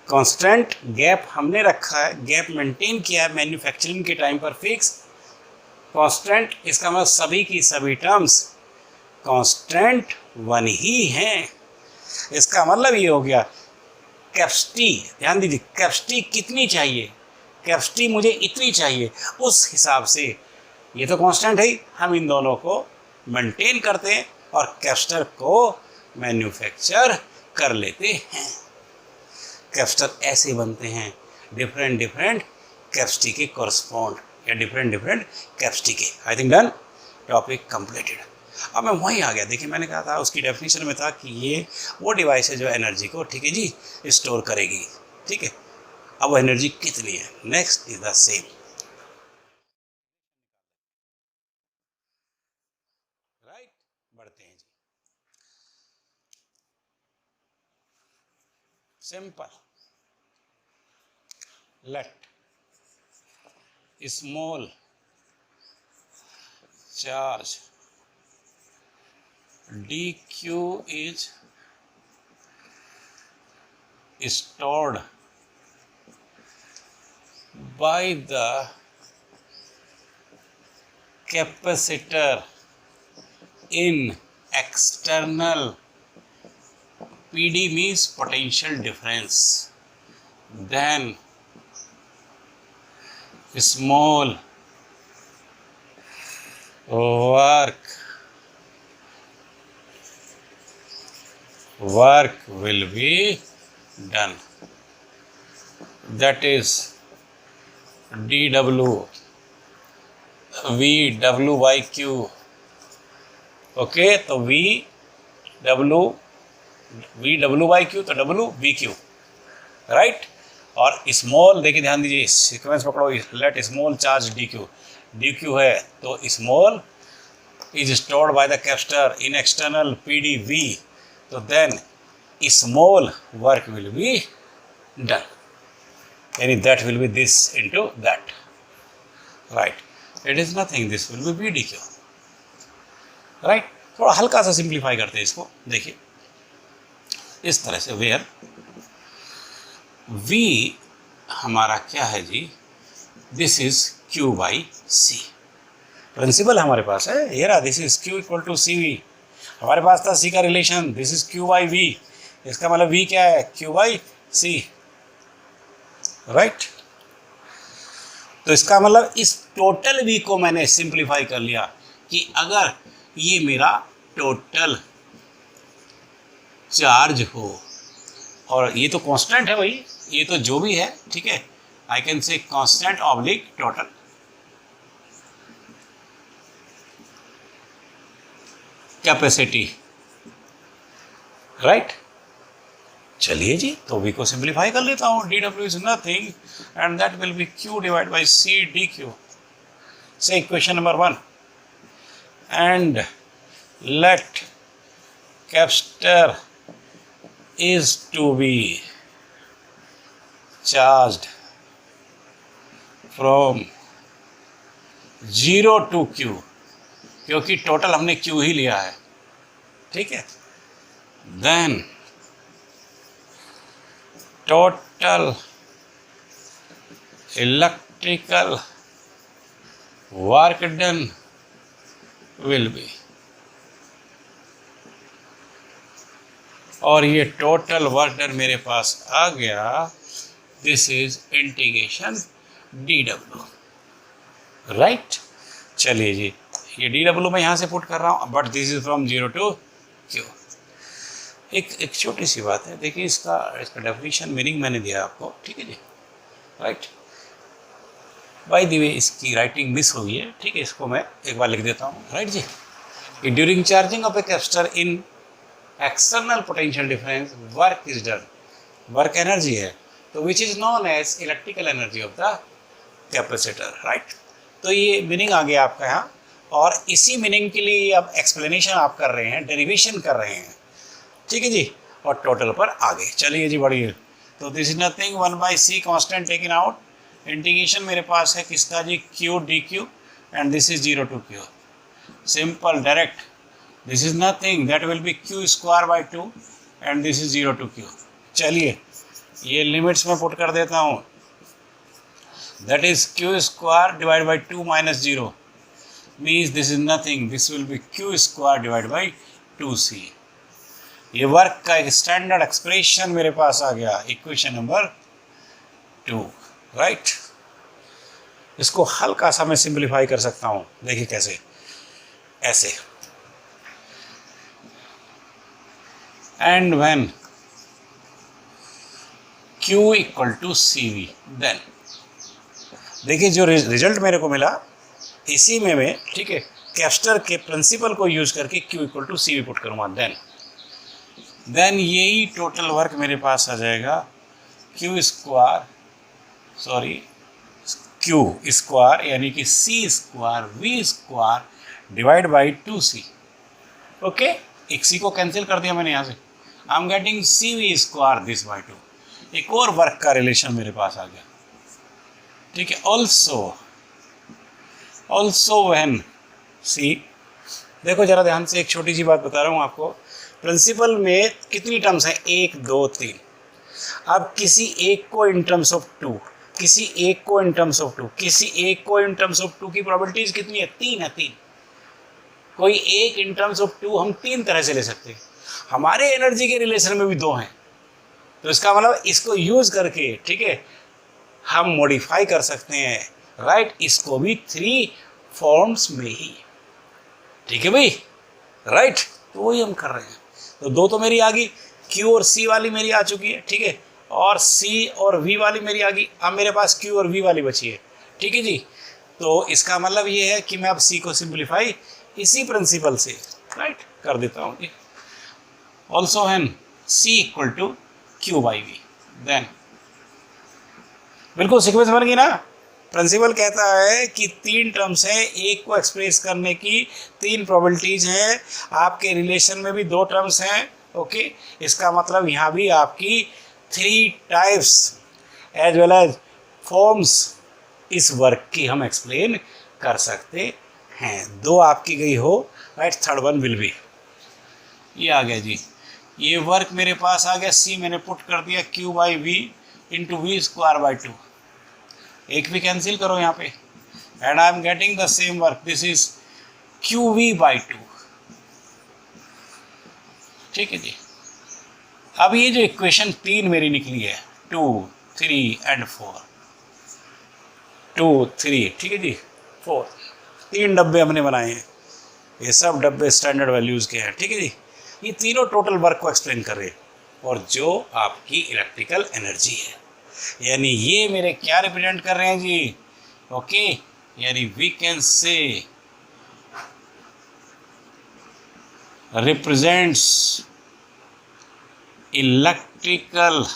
कांस्टेंट, गैप हमने रखा है, गैप मेंटेन किया है मैन्युफैक्चरिंग के टाइम पर फिक्स, कांस्टेंट, इसका मतलब सभी की सभी टर्म्स कांस्टेंट वन ही हैं। इसका मतलब ये हो गया कैपेसिटी, ध्यान दीजिए कैपेसिटी कितनी चाहिए, कैपेसिटी मुझे इतनी चाहिए, उस हिसाब से ये तो कांस्टेंट है ही, हम इन दोनों को मेंटेन करते हैं और कैपेसिटर को मैन्युफैक्चर कर लेते हैं। कैपेसिटर ऐसे बनते हैं डिफरेंट डिफरेंट कैपेसिटी के कॉरस्पॉन्ड या डिफरेंट डिफरेंट कैपेसिटी के। I think done, topic completed. अब मैं वहीं आ गया, देखिए मैंने कहा था उसकी डेफिनेशन में था कि ये वो डिवाइस है जो एनर्जी को, ठीक है जी, स्टोर करेगी, ठीक है। अब वो एनर्जी कितनी है, next is the same, right. बढ़ते हैं जी, simple, let small charge dq is stored by the capacitor in external, PD means potential difference, then small work will be done, that is dw v by q, okay. तो v by q तो w v q, right. और small, देखिए ध्यान दीजिए, sequence पकड़ो, late small charge dq है तो small is stored by the capacitor in external pd v, तो then small work will be done, यानी that will be this into that, right. It is nothing, this will be bdq, right. थोड़ा हल्का सा simplify करते हैं इसको, देखिए इस तरह से, वेयर v हमारा क्या है जी, this is q by c, principle हमारे पास है, ये रहा, this is q equal to C V, हमारे पास था c का relation, this is q by v, इसका मतलब v क्या है, q बाई c, राइट। तो इसका मतलब इस टोटल v को मैंने सिंप्लीफाई कर लिया कि अगर ये मेरा टोटल चार्ज हो, और ये तो कांस्टेंट है भाई, ये तो जो भी है, ठीक है, I can say constant oblique total, capacity, right. चलिए जी, तो v को सिंप्लीफाई कर लेता हूँ, dw is nothing and that will be q divide by c dq, say equation number 1, and let capacitor is to be charged from 0 to q, क्योंकि total हमने q ही लिया है, ठीक है। Then total electrical work done will be, और ये total work done मेरे पास आ गया, this is integration dw, right. चलिए जी, ये dw मैं यहाँ से पुट कर रहा हूँ, but this is from 0 to q। एक छोटी सी बात है, देखिए इसका डेफिनेशन मीनिंग मैंने दिया आपको, ठीक है जी, राइट। बाय द वे इसकी राइटिंग मिस हुई है, ठीक है, इसको मैं एक बार लिख देता हूँ, राइट जी। During charging of a capacitor in external potential difference work is done, work energy है, तो which is known as electrical energy of the capacitor, right. तो ये मीनिंग आ गया आपका यहाँ, और इसी मीनिंग के लिए अब एक्सप्लेनेशन आप कर रहे हैं, डेरिवेशन कर रहे हैं, ठीक है जी, और टोटल पर आ गए। चलिए जी बढ़िए। तो this is nothing 1/c constant taken out, integration मेरे पास है किसका जी, q dq, and this is 0 to q, simple direct. This is nothing, that will be q square by 2 and this is 0 to q। चलिए ये limits में put कर देता हूँ, that is q square divide by 2 minus 0 means this is nothing, this will be q square divide by 2c। ये work का एक standard expression मेरे पास आ गया, इक्वेशन नंबर 2, राइट। इसको हल्का सा मैं सिंप्लीफाई कर सकता हूँ, देखिए कैसे, ऐसे, and when Q equal to CV, then देखिए जो रिजल्ट मेरे को मिला इसी में मैं, ठीक है, कैप्स्टर के प्रिंसिपल को यूज करके Q equal to CV put करूँगा, देन यही टोटल वर्क मेरे पास आ जाएगा Q स्क्वायर यानी कि C square V square divide by 2C। Okay, एक C को कैंसिल कर दिया मैंने यहाँ से, I am getting CV square this by 2। एक और वर्क का रिलेशन मेरे पास आ गया, ठीक है। ऑल्सो व्हेन सी, देखो जरा ध्यान से, एक छोटी सी बात बता रहा हूँ आपको, प्रिंसिपल में कितनी टर्म्स हैं, 1 2 3। अब किसी एक को इन टर्म्स ऑफ 2, किसी एक को इन टर्म्स ऑफ 2, किसी एक को इन टर्म्स ऑफ 2 की प्रोबेबिलिटीज कितनी है, 3 है, 3। कोई एक इन टर्म्स ऑफ 2 हम 3 तरह से ले सकते हैं, हमारे एनर्जी के रिलेशन में भी 2 हैं, तो इसका मतलब इसको यूज करके, ठीक है, हम मॉडिफाई कर सकते हैं, राइट, इसको भी 3 फॉर्म्स में ही, ठीक है भाई, राइट। तो वही हम कर रहे हैं। तो 2 तो मेरी आ गई, Q और C वाली मेरी आ चुकी है, ठीक है, और C और V वाली मेरी आ गई। अब मेरे पास Q और V वाली बची है, ठीक है जी। तो इसका मतलब ये है कि मैं अब C को सिंप्लीफाई इसी प्रिंसिपल से, राइट, कर देता हूँ। Also when C equal to Q by V, then बिल्कुल सीक्वेंस बन गई ना। प्रिंसिपल कहता है कि 3 टर्म्स हैं, एक को एक्सप्रेस करने की 3 प्रोबेबिलिटीज हैं, आपके रिलेशन में भी 2 टर्म्स हैं, ओके। इसका मतलब यहाँ भी आपकी 3 types as well as forms इस वर्क की हम एक्सप्लेन कर सकते हैं। 2 आपकी गई हो, right, third one will be, ये आ गया जी। ये वर्क मेरे पास आ गया, C मैंने पुट कर दिया Q by V into V square by 2, एक भी कैंसिल करो यहाँ पे, and I am getting the same work, this is QV by 2, ठीक है जी। अब ये जो इक्वेशन 3 मेरी निकली है, 2 3 एंड 4, 2 3, ठीक है जी, 4, 3 डब्बे हमने बनाए हैं, ये सब डब्बे स्टैंडर्ड वैल्यूज के हैं, ठीक है जी। ये तीनों टोटल वर्क को एक्सप्लेन कर रहे हैं, और जो आपकी इलेक्ट्रिकल एनर्जी है, यानी ये मेरे क्या रिप्रेजेंट कर रहे हैं जी, ओके, यानी we can say represents electrical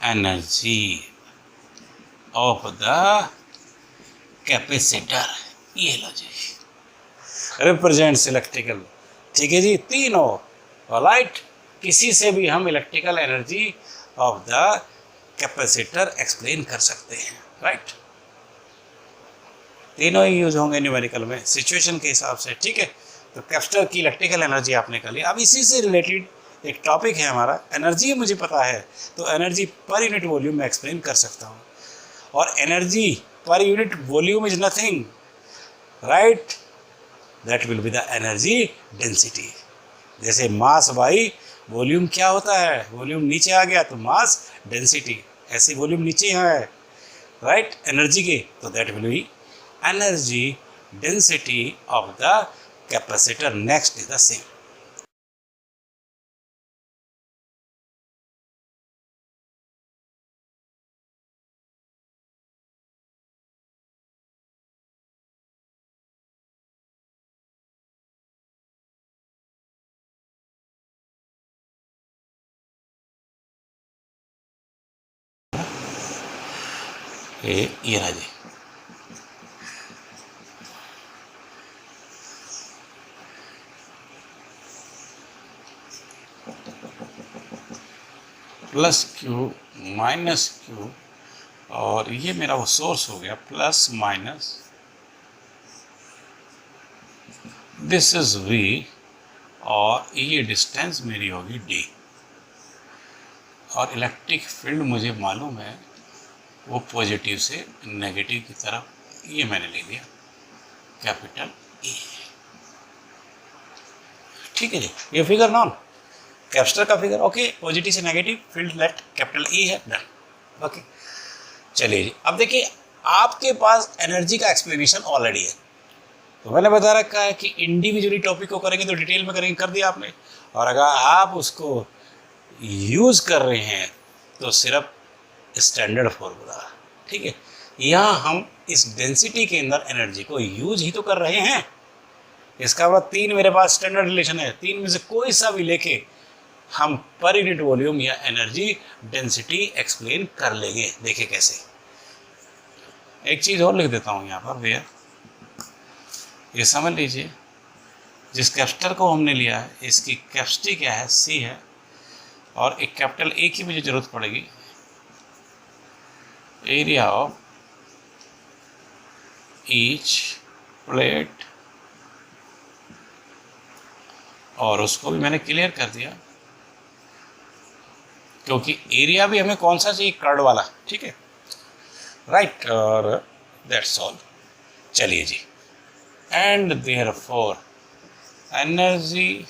energy of the capacitor, ये लो जी, रिप्रेजेंट्स इलेक्ट्रिकल, ठीक है जी, तीनों, राइट। किसी से भी हम electrical energy of the capacitor explain कर सकते हैं, राइट। तीनों ही यूज होंगे न्यूमेरिकल में सिचुएशन के हिसाब से, ठीक है। तो कैपेसिटर की इलेक्ट्रिकल एनर्जी आपने कर लिया। अब इसी से रिलेटेड एक टॉपिक है हमारा, एनर्जी मुझे पता है, तो एनर्जी पर यूनिट वॉल्यूम में एक्सप्लेन कर सकता हूँ, और energy per unit volume is nothing, right, that will be the energy density. जैसे मास बाई वॉल्यूम क्या होता है, वॉल्यूम नीचे आ गया तो मास डेंसिटी, ऐसे वॉल्यूम नीचे है, राइट, एनर्जी के, तो that will B energy density of the capacitor. Next is the same, ये रहा जी। प्लस क्यू माइनस क्यू, और ये मेरा वो सोर्स हो गया plus minus, this is V, और ये डिस्टेंस मेरी होगी D, और इलेक्ट्रिक फील्ड मुझे मालूम है वो पॉजिटिव से नेगेटिव की तरफ, ये मैंने ले लिया कैपिटल E। ठीक है जी, ये फिगर नॉन कैप्स्टर का फिगर, ओके, पॉजिटिव से negative field let capital E है, डन, ओके। चलिए जी, अब देखिए आपके पास एनर्जी का एक्सप्लेनेशन ऑलरेडी है, तो मैंने बता रखा है कि इंडिविजुअली टॉपिक को करेंगे तो डिटेल में करेंगे, कर दिया आपने, और अगर आप उसको यूज कर रहे हैं तो सिर्फ स्टैंडर्ड फॉर्मूला, ठीक है। यहाँ हम इस डेंसिटी के अंदर एनर्जी को यूज ही तो कर रहे हैं, इसका मतलब 3 मेरे पास स्टैंडर्ड रिलेशन है, 3 में से कोई सा भी लेके हम पर यूनिट वॉल्यूम या एनर्जी डेंसिटी एक्सप्लेन कर लेंगे। देखिए कैसे, एक चीज और लिख देता हूँ यहाँ पर भैया, ये समझ लीजिए, जिस कैपेसिटर को हमने लिया है इसकी कैपेसिटी क्या है, C है, और एक कैपिटल A की मुझे जरूरत पड़ेगी, एरिया ऑफ ईच प्लेट, और उसको भी मैंने क्लियर कर दिया, क्योंकि एरिया भी हमें कौन सा चाहिए, कर्ड वाला, ठीक है, राइट, और दैट्स ऑल। चलिए जी, and therefore energy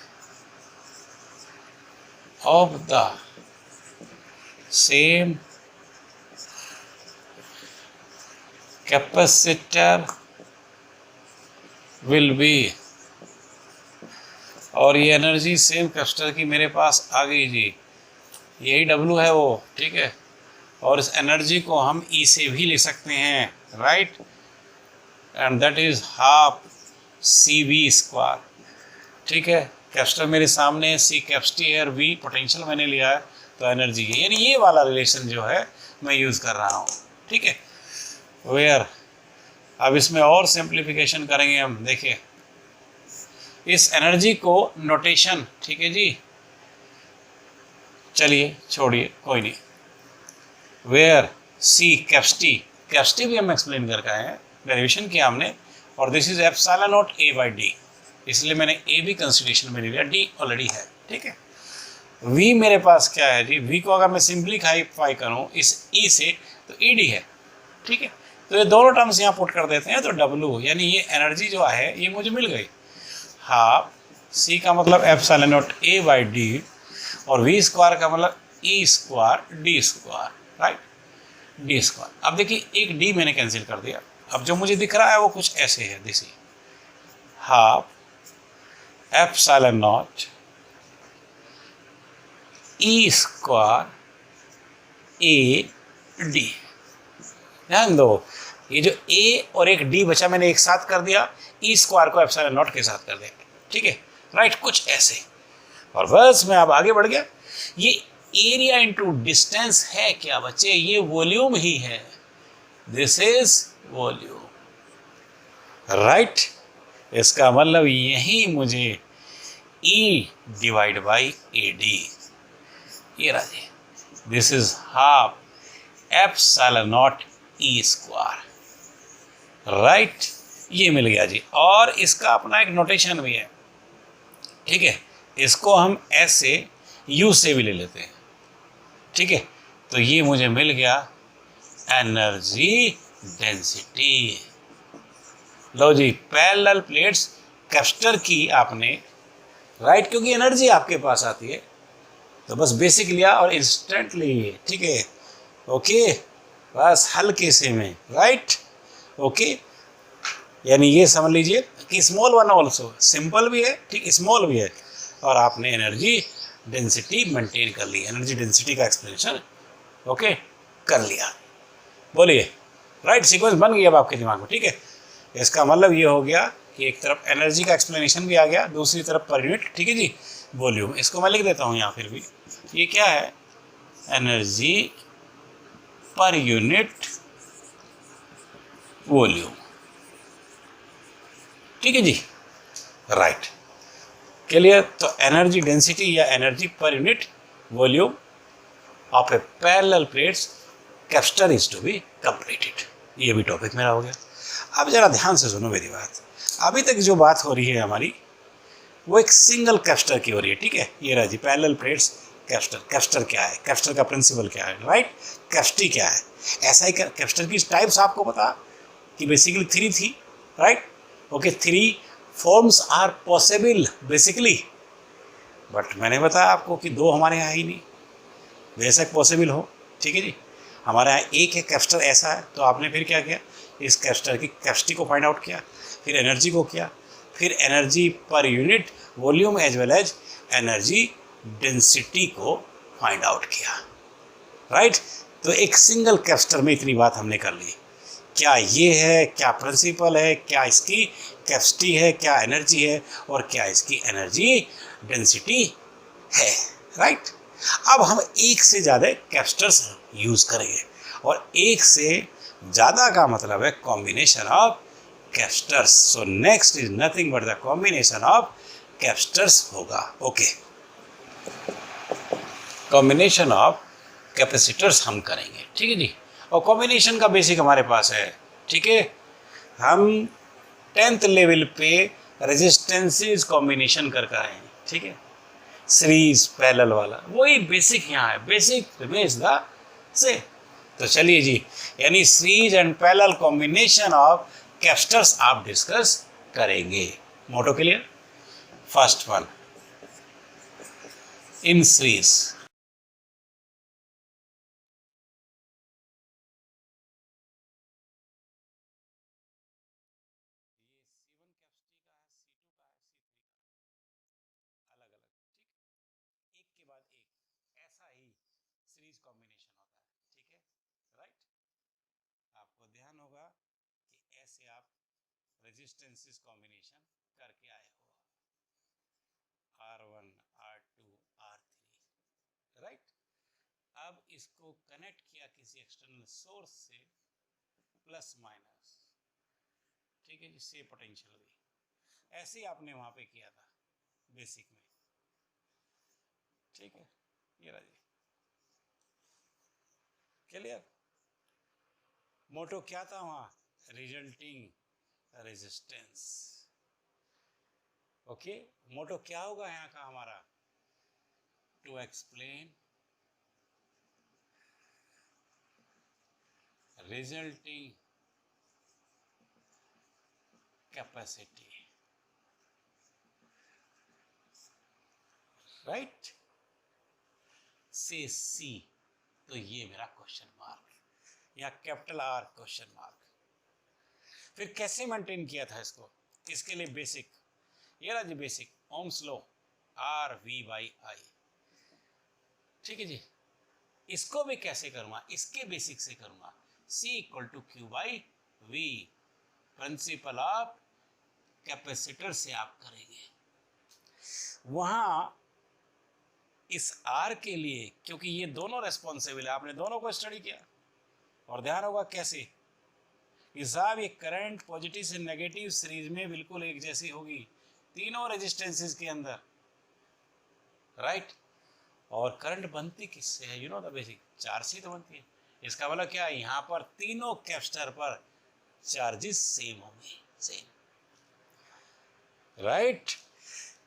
of the same capacitor will be, और ये एनर्जी सेम कैपेसिटर की मेरे पास आ गई जी, यही W है वो, ठीक है, और इस एनर्जी को हम E से भी ले सकते हैं, right, and that is half CV square, ठीक है। कैपेसिटर मेरे सामने है, C कैपेसिटी है और V पोटेंशियल मैंने लिया है, तो एनर्जी है, यानी ये वाला रिलेशन जो है मैं यूज़ कर रहा हूँ, ठीक है। वेयर, अब इसमें और सिंप्लीफिकेशन करेंगे हम, देखिए इस एनर्जी को नोटेशन, ठीक है जी, चलिए छोड़िए कोई नहीं, वेयर C कैपेसिटी, कैपेसिटी भी हम एक्सप्लेन करके आए हैं, डेरिवेशन किया हमने, और this is epsilon not A/D, इसलिए मैंने A भी कंसिडरेशन में ले लिया, D ऑलरेडी है, ठीक है। V मेरे पास क्या है जी, V को अगर मैं सिंप्लीफाई करूँ इस E से तो ED है, ठीक है, तो ये दोनों टर्म्स यहाँ पुट कर देते हैं, तो W यानी ये एनर्जी जो है ये मुझे मिल गई, हाफ C का मतलब एप्सिलॉन नॉट A/D, और V स्क्वायर का मतलब E square D square, right, D square. अब देखिए एक D मैंने कैंसिल कर दिया, अब जो मुझे दिख रहा है वो कुछ ऐसे है, this half epsilon naught E square AD, ध्यान दो, ये जो A और एक D बचा मैंने एक साथ कर दिया, E स्क्वायर को एप्सिलॉन नॉट के साथ कर दिया, ठीक है, राइट, कुछ ऐसे, और बस मैं अब आगे बढ़ गया। ये एरिया इंटू डिस्टेंस है क्या बच्चे, ये वॉल्यूम ही है, दिस इज वॉल्यूम, राइट, इसका मतलब यही मुझे E डिवाइड बाई AD, ये रहा जी, this is half epsilon naught E square, right, ये मिल गया जी, और इसका अपना एक नोटेशन भी है, ठीक है, इसको हम ऐसे U से भी ले लेते हैं, ठीक है, तो ये मुझे मिल गया एनर्जी डेंसिटी। लो जी, पैरेलल प्लेट्स कैपेसिटर की आपने, राइट, क्योंकि एनर्जी आपके पास आती है तो बस बेसिक लिया और इंस्टेंटली, ठीक है, ओके, बस हल्के से में, राइट, ओके, यानी ये समझ लीजिए कि स्मॉल वन ऑल्सो, सिंपल भी है, ठीक, स्मॉल भी है, और आपने एनर्जी डेंसिटी मेंटेन कर ली, एनर्जी डेंसिटी का एक्सप्लेनेशन ओके कर लिया, बोलिए, राइट, सीक्वेंस बन गई अब आपके दिमाग में, ठीक है। इसका मतलब ये हो गया कि एक तरफ एनर्जी का एक्सप्लेनेशन भी आ गया, दूसरी तरफ पर यूनिट, ठीक है जी, वॉल्यूम, इसको मैं लिख देता हूँ यहाँ, फिर भी ये क्या है, एनर्जी पर यूनिट वॉल्यूम, ठीक है जी, राइट, क्लियर। तो एनर्जी डेंसिटी या energy per unit volume of a parallel plates capacitor is to be completed. ये भी टॉपिक मेरा हो गया। अब जरा ध्यान से सुनो मेरी बात। अभी तक जो बात हो रही है हमारी वो एक सिंगल कैपेसिटर की हो रही है, ठीक है। ये रहा जी पैरेलल प्लेट्स कैपेसिटर। कैपेसिटर क्या है, कैपेसिटर का प्रिंसिपल क्या है, राइट। कैपेसिटी क्या है, ऐसा ही कैपेसिटर की टाइप्स आपको पता कि बेसिकली 3 थी, राइट। Okay, 3 forms are possible basically, but मैंने बताया आपको कि 2 हमारे यहाँ ही नहीं, बेशक पॉसिबल हो, ठीक है जी। हमारे यहाँ एक है कैपेसिटर ऐसा है, तो आपने फिर क्या किया, इस कैपेसिटर की कैपेसिटी को फाइंड आउट किया, फिर एनर्जी को किया, फिर energy per unit volume as well as energy density को फाइंड आउट किया, राइट। तो एक सिंगल कैपेसिटर में इतनी बात हमने कर ली। क्या ये है, क्या प्रिंसिपल है, क्या इसकी कैपेसिटी है, क्या एनर्जी है, और क्या इसकी एनर्जी डेंसिटी है, राइट। अब हम एक से ज़्यादा कैपेसिटर्स यूज़ करेंगे, और एक से ज़्यादा का मतलब है combination of capacitors. So next is nothing but the combination of capacitors होगा। ओके, कॉम्बिनेशन ऑफ कैपेसिटर्स हम करेंगे, ठीक है जी। और कॉम्बिनेशन का बेसिक हमारे पास है, ठीक है। हम 10th लेवल पे रेजिस्टेंसेस कॉम्बिनेशन कर आए हैं, ठीक है। सीरीज पैरेलल वाला वही बेसिक यहाँ है, बेसिक रिमेज द से। तो चलिए जी, यानी series and parallel combination of capacitors आप डिस्कस करेंगे। Motto clear. First one, in series. आपको ध्यान होगा कि ऐसे आप रेजिस्टेंसेस कॉम्बिनेशन करके आए हो, R1 R2 R3, राइट। अब इसको कनेक्ट किया किसी एक्सटर्नल सोर्स से, प्लस माइनस, ठीक है जी, से पोटेंशियल भी ऐसे ही आपने वहां पे किया था बेसिक में, ठीक है। ये रहा जी, क्लियर। मोटो क्या था वहां, रिजल्टिंग रेजिस्टेंस। ओके, मोटो क्या होगा यहाँ का हमारा, to explain resulting capacity, right, say C. तो ये मेरा क्वेश्चन मार्क, या कैपिटल आर क्वेश्चन मार्क। फिर कैसे मेंटेन किया था इसको, इसके लिए बेसिक, ये रहा जी basic, Ohm's law, R V by I, ठीक है जी। इसको भी कैसे करूंगा, इसके बेसिक से करूंगा, C equal to Q by V, principle of capacitor से आप करेंगे। वहां इस R के लिए, क्योंकि ये दोनों रेस्पॉन्सिबल है, आपने दोनों को स्टडी किया, और ध्यान होगा कैसे हिसाब, ये करंट पॉजिटिव से नेगेटिव सीरीज में बिल्कुल एक जैसी होगी तीनों रेजिस्टेंसेस के अंदर, राइट। और करंट बनती किससे है, you know the basic, charge से तो बनती है। इसका मतलब क्या है, यहाँ पर तीनों कैपेसिटर पर चार्जेस सेम होंगे, सेम, राइट।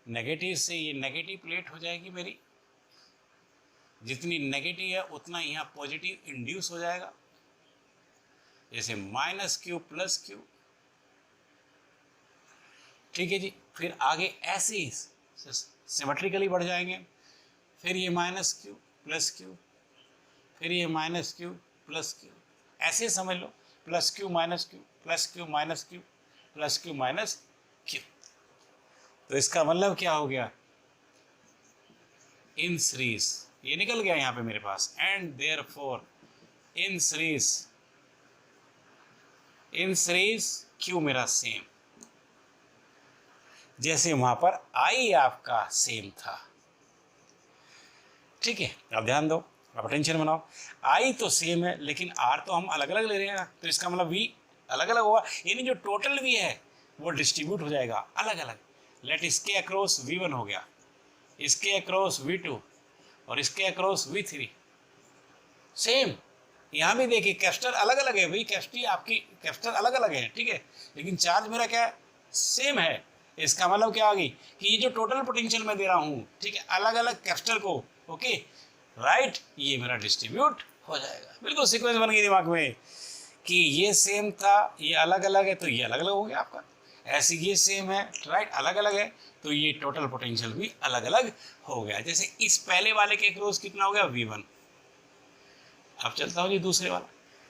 नेगेटिव से ये नेगेटिव प्लेट हो जाएगी मेरी, जितनी नेगेटिव है उतना यहाँ पॉजिटिव इंड्यूस हो जाएगा, जैसे माइनस क्यू प्लस क्यू, ठीक है जी। फिर आगे ऐसे ही सिमेट्रिकली बढ़ जाएंगे, फिर ये माइनस क्यू प्लस क्यू, फिर ये माइनस क्यू प्लस क्यू, ऐसे समझ लो, plus Q minus Q plus Q minus Q plus Q minus Q. तो इसका मतलब क्या हो गया, इन सीरीज, ये निकल गया यहाँ पे मेरे पास, and therefore in series Q मेरा सेम, जैसे वहां पर आई आपका सेम था, ठीक है। अब ध्यान दो, अब टेंशन बनाओ, आई तो सेम है लेकिन आर तो हम अलग अलग ले रहे हैं ना, तो इसका मतलब वी अलग अलग होगा, यानी जो टोटल वी है वो डिस्ट्रीब्यूट हो जाएगा अलग अलग। लेट इसके अक्रॉस V1 हो गया, इसके अक्रॉस V2 और इसके अक्रॉस V3, सेम। यहाँ भी देखिए कैपेसिटर अलग अलग है भाई, कैपेसिटी आपकी कैपेसिटर अलग अलग है, ठीक है, लेकिन चार्ज मेरा क्या है, सेम है। इसका मतलब क्या होगी कि ये जो टोटल पोटेंशियल मैं दे रहा हूँ, ठीक है, अलग अलग कैपेसिटर को, ओके राइट, ये मेरा डिस्ट्रीब्यूट हो जाएगा। बिल्कुल सीक्वेंस बन गई दिमाग में कि ये सेम था, ये अलग अलग है, तो ये अलग अलग हो गया आपका। ऐसे ये सेम है, राइट, अलग अलग है, तो ये टोटल पोटेंशियल भी अलग अलग हो गया। जैसे इस पहले वाले के अक्रॉस कितना हो गया, V1। अब चलता हूँ जी दूसरे वाला।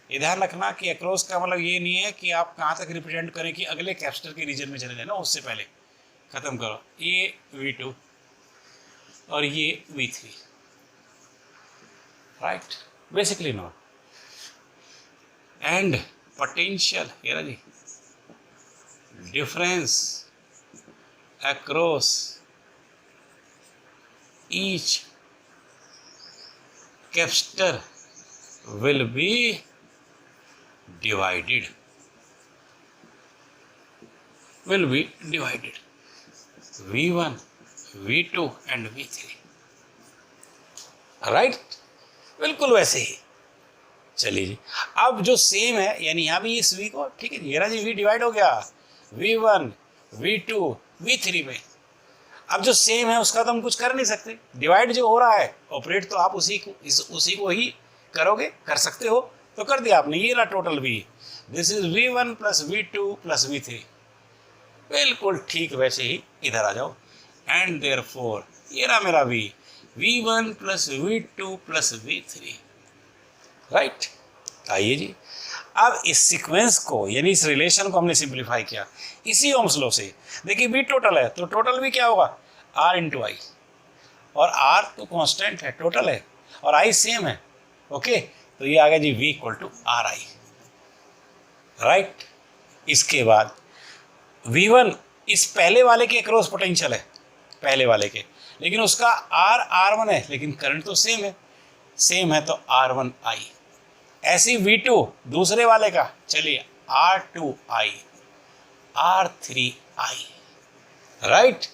ये ध्यान रखना कि अक्रॉस का मतलब ये नहीं है कि आप कहाँ तक रिप्रेजेंट करें कि अगले कैपेसिटर के रीजन में चले जाए ना, उससे पहले खत्म करो। ये V2 और ये V3, right, basically no. And potential, ये रहा जी, difference across each capacitor will be divided, V1, V2 and V3, right, बिल्कुल वैसे ही। चलिए जी, अब जो सेम है यानी यहाँ भी इस V को, ठीक है, ये रहा जी, V डिवाइड हो गया V1, V2, V3 में। अब जो सेम है उसका तो हम कुछ कर नहीं सकते, डिवाइड जो हो रहा है ऑपरेट तो आप उसी को ही करोगे, कर सकते हो, तो कर दिया आपने। ये रहा total V, this is V1 plus V2 plus V3, बिल्कुल ठीक वैसे ही इधर आ जाओ। एंड देयरफॉर ये रहा मेरा V1 plus V2 plus V3, right. आइए जी, अब इस सीक्वेंस को यानी इस रिलेशन को हमने सिंप्लीफाई किया इसी ओम्स लॉ से। देखिए V टोटल है तो टोटल भी क्या होगा, R इंटू आई, और R तो कांस्टेंट है, टोटल है, और I सेम है, ओके, तो ये आ गया जी V equal to R I, right. इसके बाद V1 इस पहले वाले के अक्रॉस पोटेंशियल है, पहले वाले के, लेकिन उसका R1 है, लेकिन करंट तो सेम है तो R1 आई। ऐसी V2 दूसरे वाले का, चलिए R2 आई, R3 आई, राइट,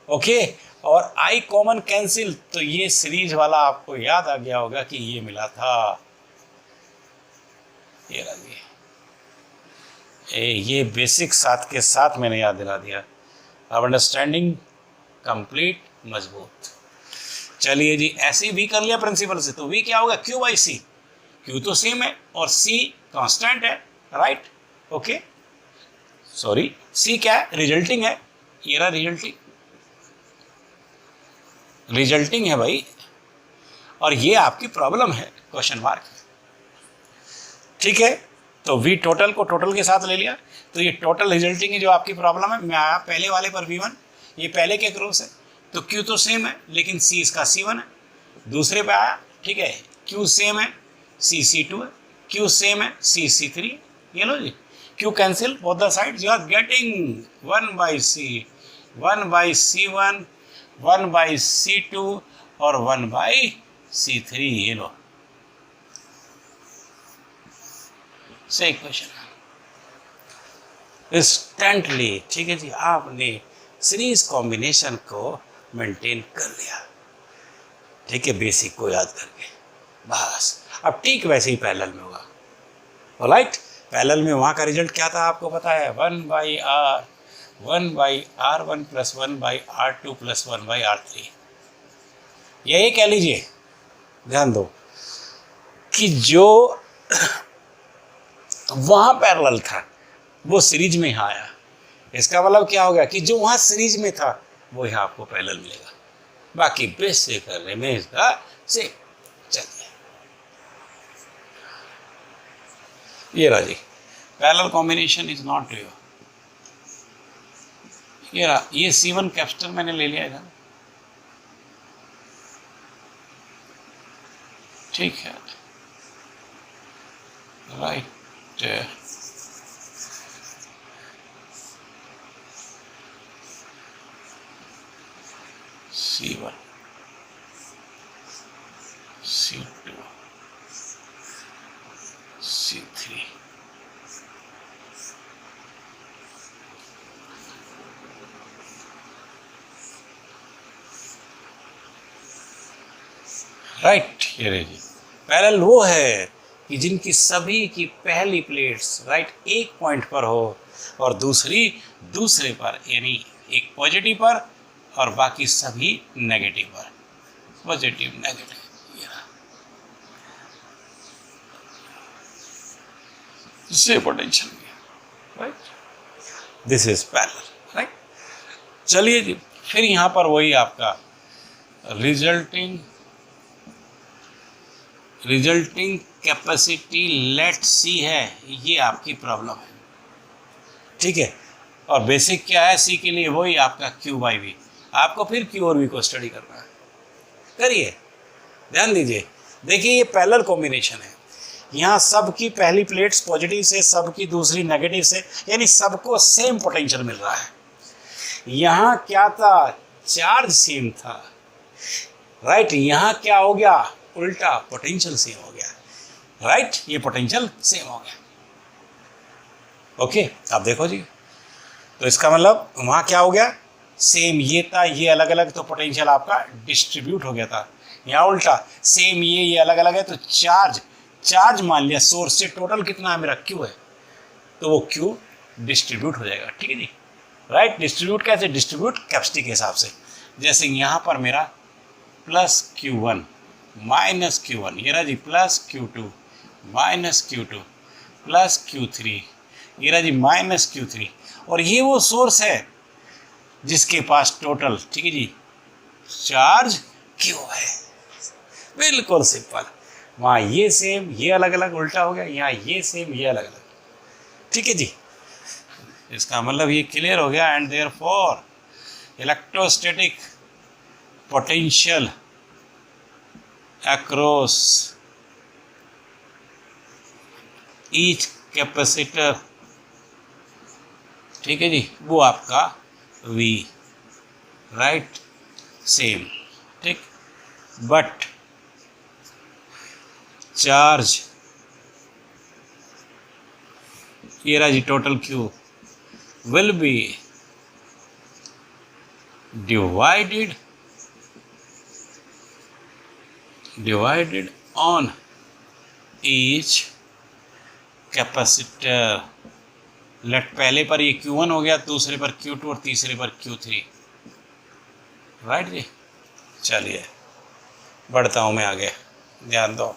ओके, और I कॉमन कैंसिल, तो ये सीरीज वाला आपको याद आ गया होगा कि ये मिला था, ये बेसिक साथ के साथ मैंने याद दिला दिया। अब अंडरस्टैंडिंग कंप्लीट, मजबूत। चलिए जी, ऐसे भी कर लिया प्रिंसिपल से, तो V क्या होगा, Q बाई C, Q तो सेम है और C कांस्टेंट है, राइट, ओके, सॉरी C क्या है, रिजल्टिंग है, ये रहा रिजल्टिंग है भाई, और ये आपकी प्रॉब्लम है, क्वेश्चन मार्क, ठीक है। तो V टोटल को टोटल के साथ ले लिया, तो ये टोटल रिजल्टिंग है जो आपकी प्रॉब्लम है। मैं आया पहले वाले पर V1, ये पहले के क्रॉस है, तो Q तो सेम है लेकिन C इसका C1 है। दूसरे पे आया, ठीक है, Q सेम है, C C2 है, Q सेम है, C C3, ये लो जी, Q cancel both the sides, you are getting 1 by C, 1 by C1, 1 by C2 और 1 बाई C3, ये लो से इक्वेशन इंस्टेंटली, ठीक है जी, आपने सीरीज कॉम्बिनेशन को मेंटेन कर लिया, ठीक है, बेसिक को याद करके बस। अब ठीक वैसे ही पैरेलल में होगा, ऑलराइट। पैरेलल में वहाँ का रिजल्ट क्या था आपको पता है, 1 by R1 plus 1 by R2 plus 1 by R3। यही कह लीजिए, ध्यान दो कि जो वहाँ पैरेलल था वो सीरीज में यहाँ आया। इसका मतलब क्या हो गया कि जो वहाँ सीरीज में था वो यहाँ आपको पैरेलल मिलेगा। बाकी बेस से करने में इसका से चलिए, ये रहा जी, parallel combination is not true. ये रहा, ये C1 कैपेसिटर मैंने ले लिया इधर, ठीक है, right. C1, C2, C3, right, ये रही जी पैरेलल वो है कि जिनकी सभी की पहली प्लेट्स राइट एक पॉइंट पर हो और दूसरी दूसरे पर, यानी एक पॉजिटिव पर और बाकी सभी नेगेटिव पर, पॉजिटिव नेगेटिव। से potential right, this is parallel right. चलिए जी, फिर यहां पर वही आपका रिजल्टिंग कैपेसिटी लेट सी है, ये आपकी प्रॉब्लम है, ठीक है। और बेसिक क्या है सी के लिए, वही आपका क्यू बाई वी। आपको फिर क्यू और वी को स्टडी करना है, करिए, ध्यान दीजिए। देखिए ये पैरेलल कॉम्बिनेशन है, यहाँ सबकी पहली प्लेट्स पॉजिटिव से, सबकी दूसरी नेगेटिव से, यानी सबको सेम पोटेंशियल मिल रहा है। यहाँ क्या था, चार्ज सेम था राइट, यहाँ क्या हो गया, उल्टा पोटेंशियल सेम हो गया राइट, ये पोटेंशियल सेम हो गया। ओके, आप देखो जी, तो इसका मतलब वहाँ क्या हो गया, सेम ये था, ये अलग अलग, तो पोटेंशियल आपका डिस्ट्रीब्यूट हो गया था। यहाँ उल्टा, सेम ये अलग अलग है, तो चार्ज मान लिया सोर्स से, टोटल कितना है मेरा क्यू है, तो वो क्यू डिस्ट्रीब्यूट हो जाएगा, ठीक है जी राइट। डिस्ट्रीब्यूट कैसे, डिस्ट्रीब्यूट कैपेसिटी के हिसाब से। जैसे यहाँ पर मेरा प्लस Q1 माइनस Q1, ये रहा जी plus Q2 minus Q2 plus Q3, ये रहा जी माइनस Q3, और ये वो सोर्स है जिसके पास टोटल, ठीक है जी, चार्ज Q है। बिल्कुल सिंपल, वहाँ ये सेम ये अलग अलग, उल्टा हो गया, यहाँ ये सेम ये अलग अलग, ठीक है जी। इसका मतलब ये क्लियर हो गया। And therefore electrostatic potential across each capacitor, ठीक है जी, वो आपका V राइट सेम, ठीक, बट चार्ज, ये रहा जी total Q, will be divided on each capacitor. Let पहले पर ये Q1 हो गया, दूसरे पर Q2 और तीसरे पर Q3 राइट जी। चलिए बढ़ता हूँ मैं आगे, ध्यान दो।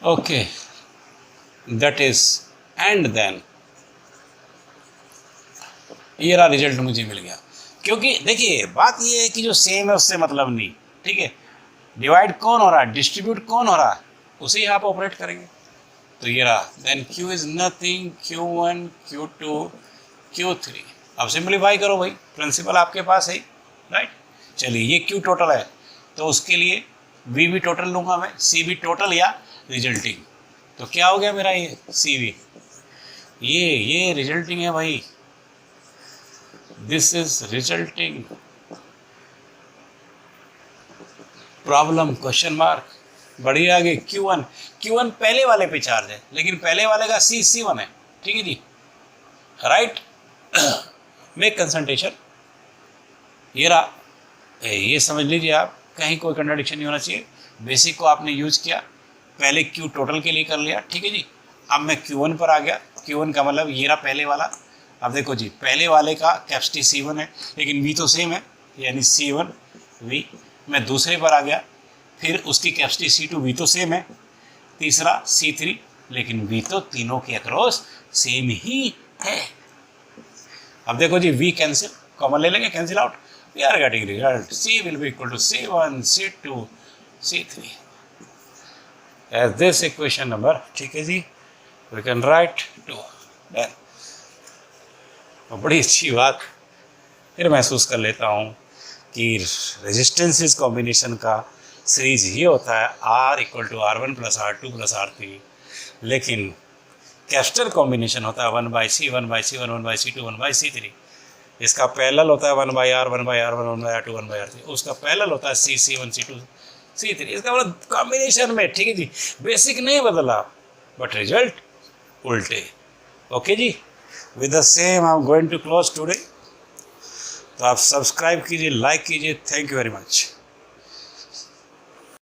Okay, that is, and then ये रहा रिजल्ट मुझे मिल गया। क्योंकि देखिए बात ये है कि जो सेम है उससे मतलब नहीं, ठीक है, डिवाइड कौन हो रहा है, डिस्ट्रीब्यूट कौन हो रहा है, उसे आप ऑपरेट करेंगे। तो ये रहा, then Q is nothing, Q1 Q2 Q3। अब सिंपलीफाई करो भाई, प्रिंसिपल आपके पास है राइट। चलिए ये Q टोटल है, तो उसके लिए V भी टोटल लूँगा मैं, C भी टोटल या रिजल्टिंग, तो क्या हो गया मेरा ये CV, ये रिजल्टिंग है भाई, this is resulting problem question mark. बढ़िया आगे Q1 पहले वाले पे चार्ज है, लेकिन पहले वाले का C1 है, ठीक है जी राइट। मेक कंसंट्रेशन, ये रहा, ये समझ लीजिए आप, कहीं कोई कंट्राडिक्शन नहीं होना चाहिए। बेसिक को आपने यूज किया, पहले Q टोटल के लिए कर लिया, ठीक है जी। अब मैं Q1 पर आ गया, Q1 का मतलब ये रहा पहले वाला। अब देखो जी, पहले वाले का कैपेसिटी C1 है, लेकिन V तो सेम है, यानी C1 V। मैं दूसरे पर आ गया, फिर उसकी कैपेसिटी C2 V तो सेम है, तीसरा C3, लेकिन V तो तीनों के अक्रॉस सेम ही है। अब देखो जी, V कैंसिल, कॉमन ले लेंगे, cancel out, we are getting result C will be equal to C1 C2 C3 as this equation number, ठीक है जी। We can write 2। देन बड़ी अच्छी बात फिर महसूस कर लेता हूँ कि रेजिस्टेंसेस कॉम्बिनेशन का सीरीज ये होता है R equal to R1 plus R2 plus R3, लेकिन कैपेसिटर कॉम्बिनेशन होता है 1/C 1/C1 1/C2 1/C3। इसका पैरेलल होता है 1/R 1/R1 1/R2 1/R3, उसका पैरेलल होता है C1 C2 C3। इसका मतलब कॉम्बिनेशन में, ठीक है जी, बेसिक नहीं बदला बट रिजल्ट उल्टे। ओके जी, with the same I'm going to close today तो आप सब्सक्राइब कीजिए, लाइक कीजिए। Thank you very much.